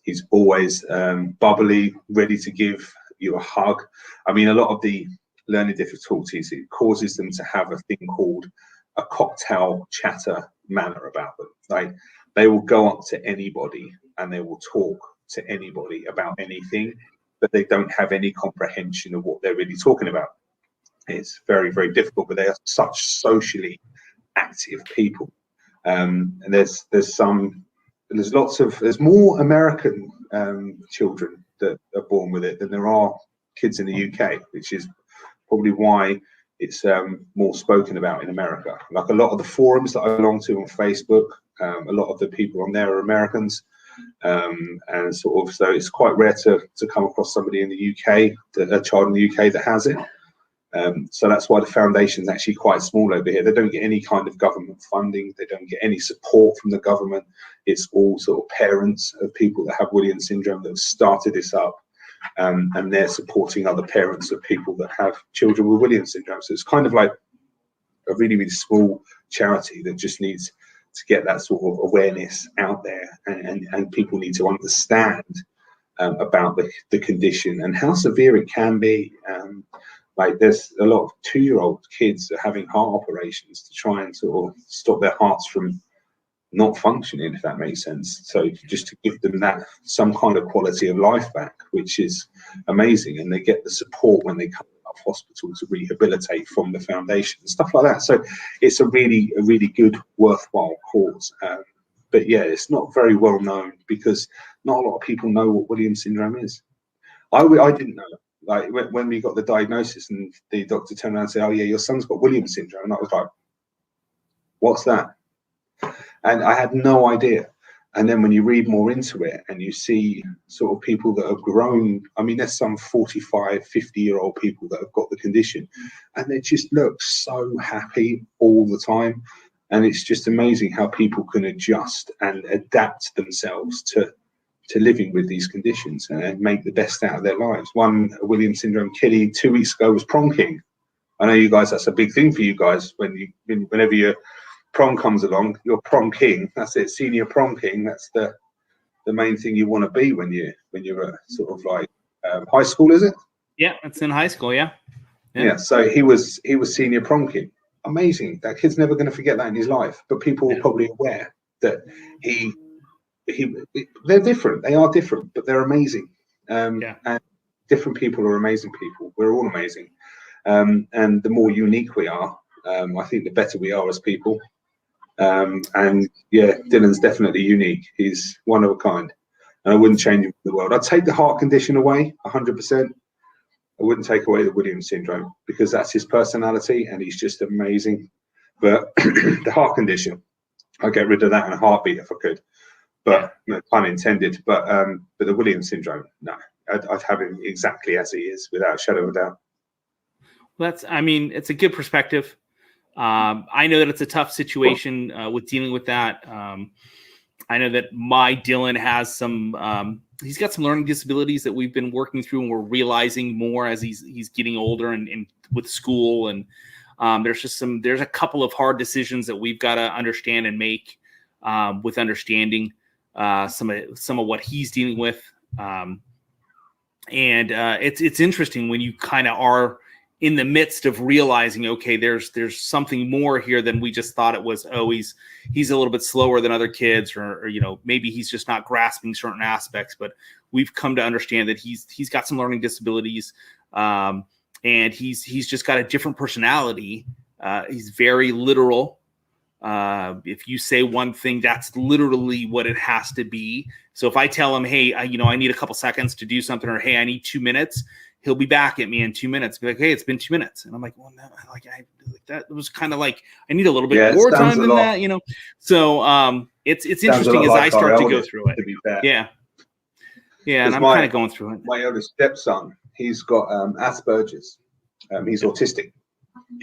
He's always bubbly, ready to give you a hug. I mean, a lot of the learning difficulties, it causes them to have a thing called a cocktail chatter manner about them. Like, they will go up to anybody and they will talk to anybody about anything, but they don't have any comprehension of what they're really talking about. It's very, very difficult, but they are such socially active people. And there's more American children that are born with it than there are kids in the UK, which is probably why it's more spoken about in America. Like, a lot of the forums that I belong to on Facebook, a lot of the people on there are Americans. And sort of, so it's quite rare to come across somebody in the UK, a child in the UK that has it. So that's why the foundation's actually quite small over here. They don't get any kind of government funding. They don't get any support from the government. It's all sort of parents of people that have Williams syndrome that have started this up, and they're supporting other parents of people that have children with Williams syndrome. So it's kind of like a really, really small charity that just needs to get that sort of awareness out there, and people need to understand about the condition and how severe it can be. Like, there's a lot of 2-year-old kids that are having heart operations to try and sort of stop their hearts from not functioning, if that makes sense. So just to give them that some kind of quality of life back, which is amazing, and they get the support when they come out of hospital to rehabilitate from the foundation and stuff like that. So it's a really good, worthwhile cause. But yeah, it's not very well known because not a lot of people know what Williams syndrome is. I didn't know. Like, when we got the diagnosis and the doctor turned around and said, "Oh yeah, your son's got Williams syndrome," and I was like, "What's that?" And I had no idea. And then when you read more into it and you see sort of people that have grown, I mean, there's some 45, 50-year-old people that have got the condition, and they just look so happy all the time. And it's just amazing how people can adjust and adapt themselves to living with these conditions and make the best out of their lives. One Williams syndrome kiddie 2 weeks ago was prom king. I know you guys, that's a big thing for you guys. Whenever your prom comes along, you're prom king. That's it, senior prom king. That's the main thing you want to be when you're sort of like high school, is it? Yeah, it's in high school. Yeah. So he was senior prom king. Amazing. That kid's never going to forget that in his life. But people are probably aware that they're different. They are different, but they're amazing. And different people are amazing people. We're all amazing. And the more unique we are, I think the better we are as people. And yeah, Dylan's definitely unique. He's one of a kind. And I wouldn't change him for the world. I'd take the heart condition away 100%. I wouldn't take away the Williams syndrome because that's his personality and he's just amazing. But the heart condition, I'd get rid of that in a heartbeat if I could. But no pun intended. But the Williams syndrome, no, I'd have him exactly as he is, without a shadow of a doubt. Well, it's a good perspective. I know that it's a tough situation with dealing with that. I know that my Dylan has some, he's got some learning disabilities that we've been working through, and we're realizing more as he's getting older and with school. And there's a couple of hard decisions that we've got to understand and make with understanding some of what he's dealing with. It's interesting when you kind of are in the midst of realizing, okay, there's something more here than we just thought it was. Oh, he's a little bit slower than other kids, or maybe he's just not grasping certain aspects. But we've come to understand that he's got some learning disabilities, and he's just got a different personality. He's very literal. If you say one thing, that's literally what it has to be. So if I tell him, hey, I need a couple seconds to do something, or hey, I need 2 minutes, he'll be back at me in 2 minutes. Be like, hey, it's been 2 minutes. And I'm like, well, no, that was kind of like, I need a little bit more time than that, So it's interesting as I start to go through it. To be fair. Yeah. And I'm kind of going through it. My oldest stepson, he's got Asperger's. He's autistic.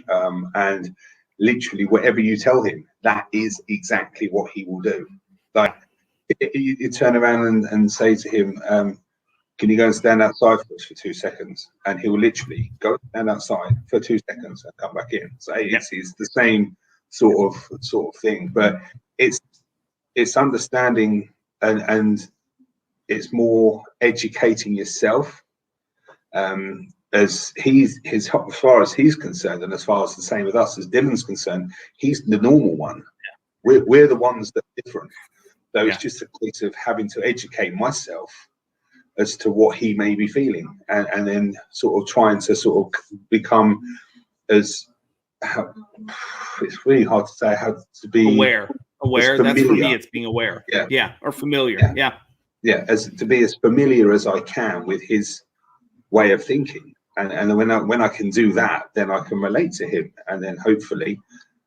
And literally whatever you tell him, that is exactly what he will do. Like you turn around and say to him, can you go and stand outside for us for 2 seconds? And he will literally go stand outside for 2 seconds and come back in. So it's the same sort of thing, but it's understanding and it's more educating yourself. As far as he's concerned, and as far as the same with us as Dylan's concerned, he's the normal one. We're the ones that are different. So it's just a case of having to educate myself as to what he may be feeling, and then sort of trying to sort of become it's really hard to say how to be aware. That's for me, it's being aware. Or familiar. As to be as familiar as I can with his way of thinking, and when I can do that, then I can relate to him, and then hopefully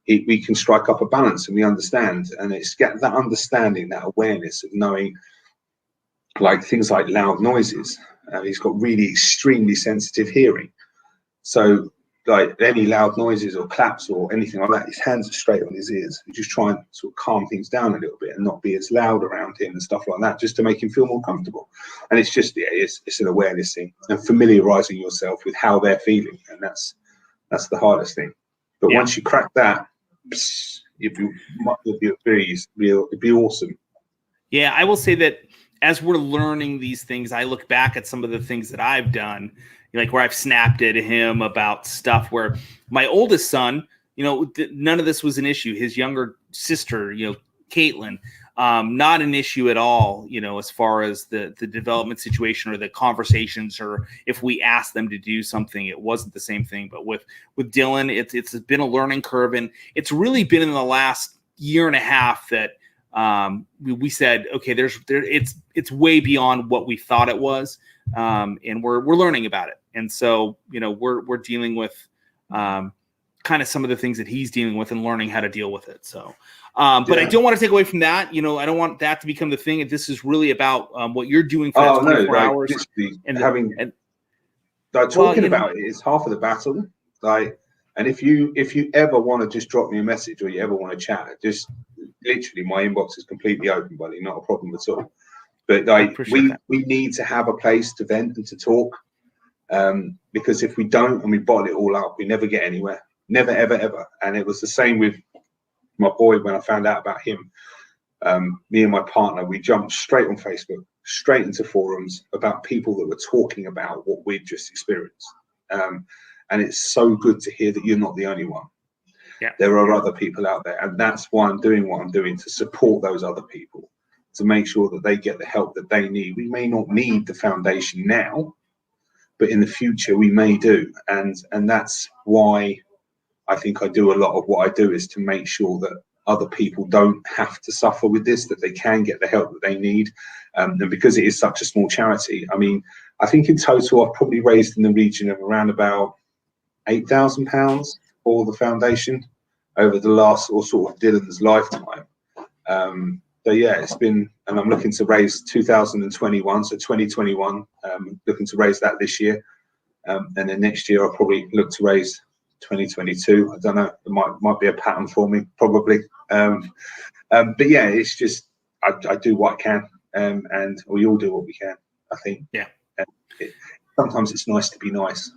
we can strike up a balance and we understand. And it's get that understanding, that awareness of knowing, like things like loud noises. He's got really extremely sensitive hearing, so like any loud noises or claps or anything like that, his hands are straight on his ears. We just try and sort of calm things down a little bit and not be as loud around him and stuff like that, just to make him feel more comfortable. And it's just it's an awareness thing and familiarizing yourself with how they're feeling, and that's the hardest thing. But once you crack that, it'll be awesome. Yeah, I will say that as we're learning these things, I look back at some of the things that I've done, like where I've snapped at him about stuff where my oldest son, none of this was an issue. His younger sister, Caitlin, not an issue at all, as far as the development situation or the conversations, or if we asked them to do something, it wasn't the same thing. But with Dylan, it's been a learning curve, and it's really been in the last year and a half that we said, okay, it's way beyond what we thought it was, and we're learning about it. And so we're dealing with kind of some of the things that he's dealing with and learning how to deal with it. So but I don't want to take away from that. I don't want that to become the thing. This is really about what you're doing for 24 hours. Talking about it is half of the battle. And if you ever want to just drop me a message, or you ever want to chat, just literally my inbox is completely open, buddy. Not a problem at all. But we need to have a place to vent and to talk, because if we don't and we bottle it all up, we never get anywhere. Never, ever, ever. And it was the same with my boy when I found out about him. Me and my partner, we jumped straight on Facebook, straight into forums about people that were talking about what we'd just experienced. And it's so good to hear that you're not the only one. Yeah. There are other people out there, and that's why I'm doing what I'm doing, to support those other people, to make sure that they get the help that they need. We may not need the foundation now, but in the future we may do. And that's why I think I do a lot of what I do, is to make sure that other people don't have to suffer with this, that they can get the help that they need. And because it is such a small charity, I mean, I think in total I've probably raised in the region of around about £8,000 for the foundation over the last, or sort of Dylan's lifetime. So yeah, it's been, and I'm looking to raise 2021, so 2021, looking to raise that this year. And then next year I'll probably look to raise 2022. I don't know, it might be a pattern for me, probably. But yeah, it's just, I do what I can, and we all do what we can, I think. Yeah. Sometimes it's nice to be nice.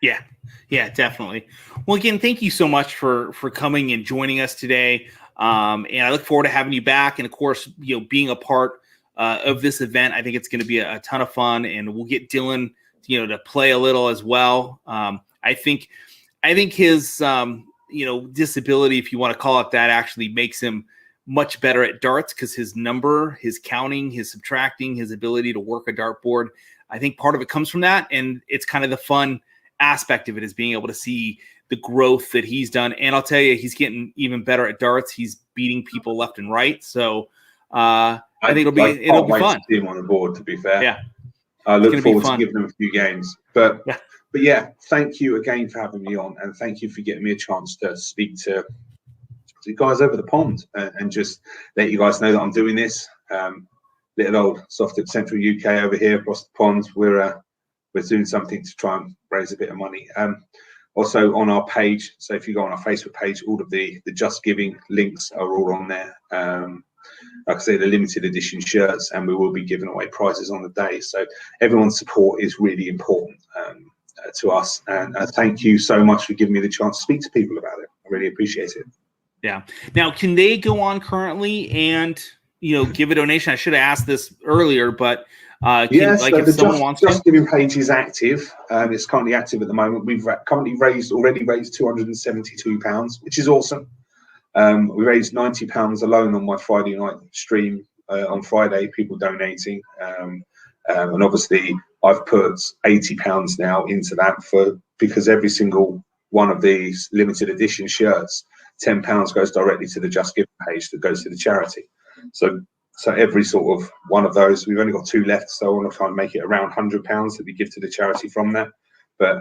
Yeah, definitely. Well, again, thank you so much for coming and joining us today. And I look forward to having you back. And of course, being a part of this event. I think it's going to be a ton of fun, and we'll get Dylan, to play a little as well. I think his, disability, if you want to call it that, actually makes him much better at darts, because his number, his counting, his subtracting, his ability to work a dartboard, I think part of it comes from that. And it's kind of the fun aspect of it, is being able to see the growth that he's done. And I'll tell you, he's getting even better at darts. He's beating people left and right. So I think it'll be fun. To see him on the board, to be fair. Yeah. I look forward to giving him a few games. But yeah, thank you again for having me on, and thank you for getting me a chance to speak to you guys over the pond, and just let you guys know that I'm doing this. Little old Soft Tip Central UK over here across the pond. We're doing something to try and raise a bit of money. Also on our page, so if you go on our Facebook page, all of the Just Giving links are all on there. Like I say, the limited edition shirts, and we will be giving away prizes on the day. So everyone's support is really important to us. And thank you so much for giving me the chance to speak to people about it. I really appreciate it. Yeah. Now, can they go on currently and give a donation? I should have asked this earlier, but if someone wants to. Just Giving page is active. It's currently active at the moment. We've already raised £272, which is awesome. We raised £90 alone on my Friday night stream on Friday, people donating. And obviously I've put £80 now into that because every single one of these limited edition shirts, £10 goes directly to the Just Giving page that goes to the charity. So every sort of one of those, we've only got 2 left, so I want to try and make it around £100 that we give to the charity from that. But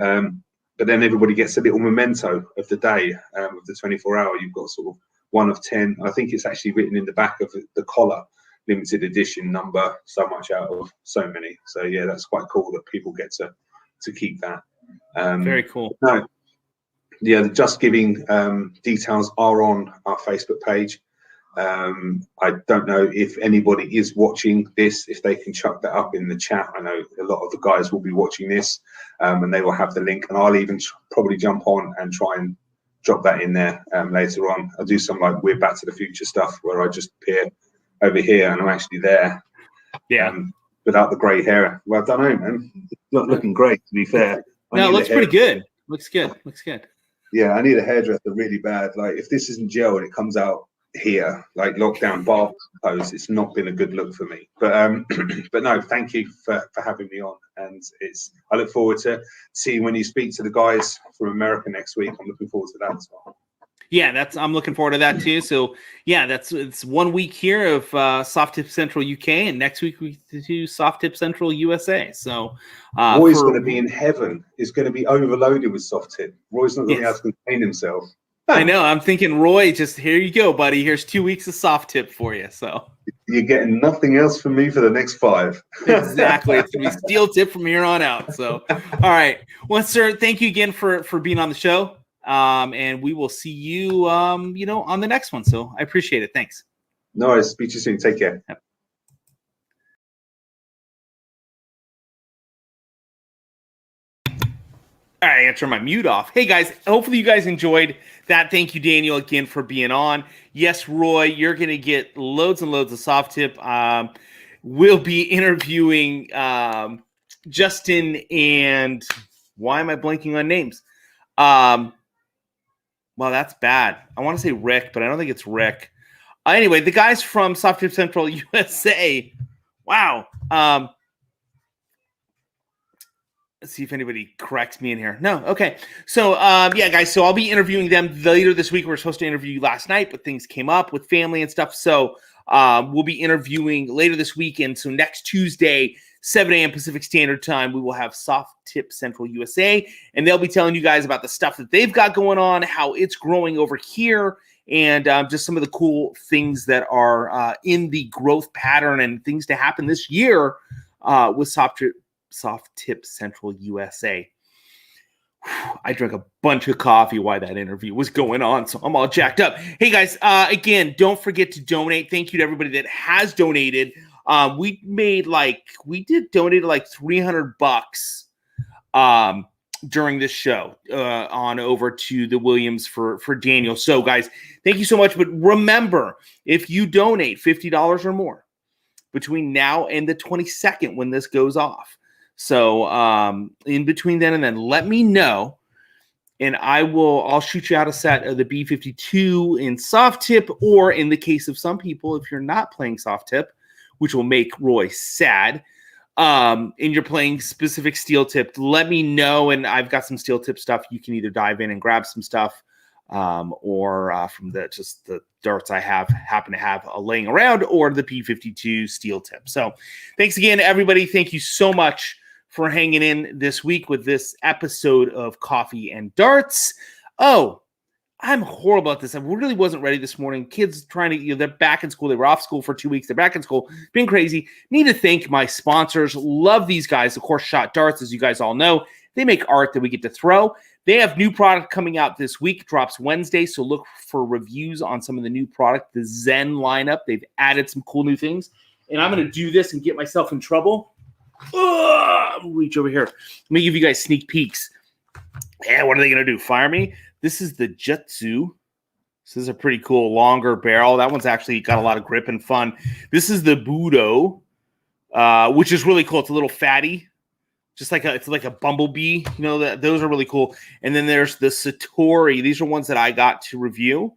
then everybody gets a little memento of the day, of the 24-hour. You've got sort of 1 of 10. I think it's actually written in the back of the collar, limited edition number, so much out of so many. So yeah, that's quite cool that people get to keep that. Very cool. No, yeah, the Just Giving details are on our Facebook page. I don't know if anybody is watching this, if they can chuck that up in the chat. I know a lot of the guys will be watching this, and they will have the link, and I'll even probably jump on and try and drop that in there later on. I'll do some like weird Back to the Future stuff where I just appear over here and I'm actually there. Yeah. Without the grey hair. Well, I don't know, man. It's not looking great, to be fair. No, it looks pretty good. Looks good. Yeah, I need a hairdresser really bad. Like, if this isn't gel and it comes out here, like lockdown bar pose, it's not been a good look for me. But but no, thank you for having me on, and I look forward to seeing when you speak to the guys from America next week. I'm looking forward to that as well. Yeah, I'm looking forward to that too. So yeah, it's 1 week here of Soft Tip Central UK, and next week we do Soft Tip Central USA. So Roy's going to be in heaven. He's going to be overloaded with soft tip. Roy's not going to be able to contain himself. I know. I'm thinking, Roy, just here you go, buddy. Here's 2 weeks of soft tip for you. So you're getting nothing else from me for the next 5. Exactly. It's going to be steel tip from here on out. So, all right. Well, sir, thank you again for being on the show. And we will see you, on the next one. So I appreciate it. Thanks. No worries. Speak to you soon. Take care. Yep. All right, I gotta turn my mute off. Hey guys, hopefully you guys enjoyed that. Thank you, Daniel, again for being on. Yes, Roy, you're gonna get loads and loads of soft tip. We'll be interviewing Justin and why am I blanking on names? Well, that's bad. I want to say Rick, but I don't think it's Rick. Anyway, the guys from Soft Tip Central USA. Wow. Let's see if anybody corrects me in here. No. Okay. So, yeah, guys. So I'll be interviewing them later this week. We were supposed to interview you last night, but things came up with family and stuff. So we'll be interviewing later this week. And so next Tuesday, 7 a.m. Pacific Standard Time, we will have Soft Tip Central USA, and they'll be telling you guys about the stuff that they've got going on, how it's growing over here, and just some of the cool things that are in the growth pattern and things to happen this year with Soft Tip Central USA. I drank a bunch of coffee while that interview was going on, so I'm all jacked up. Hey guys, again, don't forget to donate. Thank you to everybody that has donated. We donated like $300 during this show on over to the Williams for Daniel. So guys, thank you so much. But remember, if you donate $50 or more between now and the 22nd when this goes off, so in between then and then, let me know, and I'll shoot you out a set of the B52 in soft tip, or in the case of some people, if you're not playing soft tip, which will make Roy sad, and you're playing specific steel tip, let me know, and I've got some steel tip stuff. You can either dive in and grab some stuff, or from the darts I happen to have laying around, or the P52 steel tip. So thanks again, everybody. Thank you so much for hanging in this week with this episode of Coffee and Darts. Oh, I'm horrible at this. I really wasn't ready this morning. Kids trying to, they're back in school. They were off school for 2 weeks. They're back in school. Been crazy. Need to thank my sponsors. Love these guys. Of course, Shot Darts, as you guys all know, they make art that we get to throw. They have new product coming out this week. Drops Wednesday, so look for reviews on some of the new product, the Zen lineup. They've added some cool new things. And I'm going to do this and get myself in trouble. Reach over here. Let me give you guys sneak peeks. Yeah, what are they going to do? Fire me? This is the Jutsu. This is a pretty cool longer barrel. That one's actually got a lot of grip and fun. This is the Budo, which is really cool. It's a little fatty, it's like a bumblebee. Those are really cool. And then there's the Satori. These are ones that I got to review.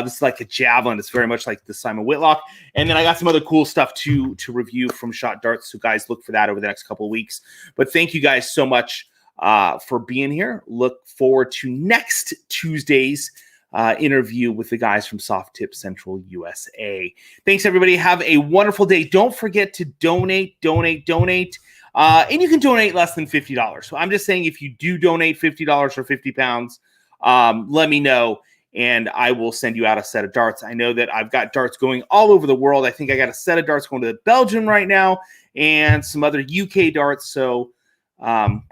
This is like a javelin. It's very much like the Simon Whitlock. And then I got some other cool stuff to review from Shot Darts. So guys, look for that over the next couple of weeks. But thank you guys so much for being here. Look forward to next Tuesday's interview with the guys from Soft Tip Central USA. Thanks, everybody. Have a wonderful day. Don't forget to donate. And you can donate less than $50. So I'm just saying, if you do donate $50 or 50 pounds, let me know, and I will send you out a set of darts. I know that I've got darts going all over the world. I think I got a set of darts going to Belgium right now and some other UK darts. So,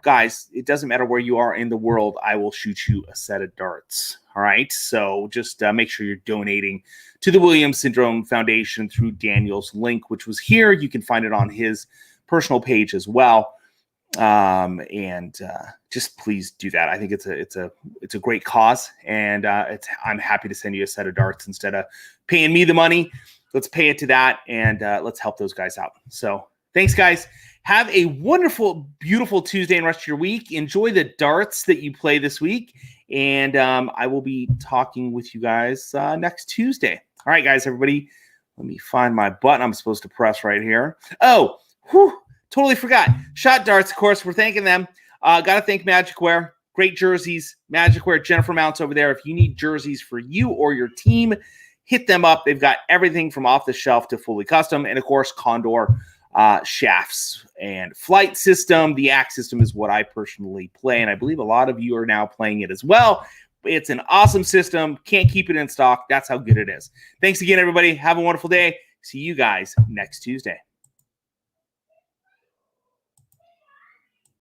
guys, it doesn't matter where you are in the world. I will shoot you a set of darts. All right. So just make sure you're donating to the Williams Syndrome Foundation through Daniel's link, which was here. You can find it on his personal page as well. And just please do that. I think it's a great cause, and I'm happy to send you a set of darts instead of paying me the money. Let's pay it to that, and let's help those guys out. So thanks, guys. Have a wonderful, beautiful Tuesday and rest of your week. Enjoy the darts that you play this week, and I will be talking with you guys next Tuesday. All right, guys, everybody, let me find my button I'm supposed to press right here. Oh, totally forgot. Shot Darts, of course, we're thanking them. Got to thank Magicwear. Great jerseys. Magicwear, Jennifer Mounts over there. If you need jerseys for you or your team, hit them up. They've got everything from off the shelf to fully custom. And, of course, Condor shafts and flight system. The Axe system is what I personally play, and I believe a lot of you are now playing it as well. It's an awesome system. Can't keep it in stock. That's how good it is. Thanks again, everybody. Have a wonderful day. See you guys next Tuesday.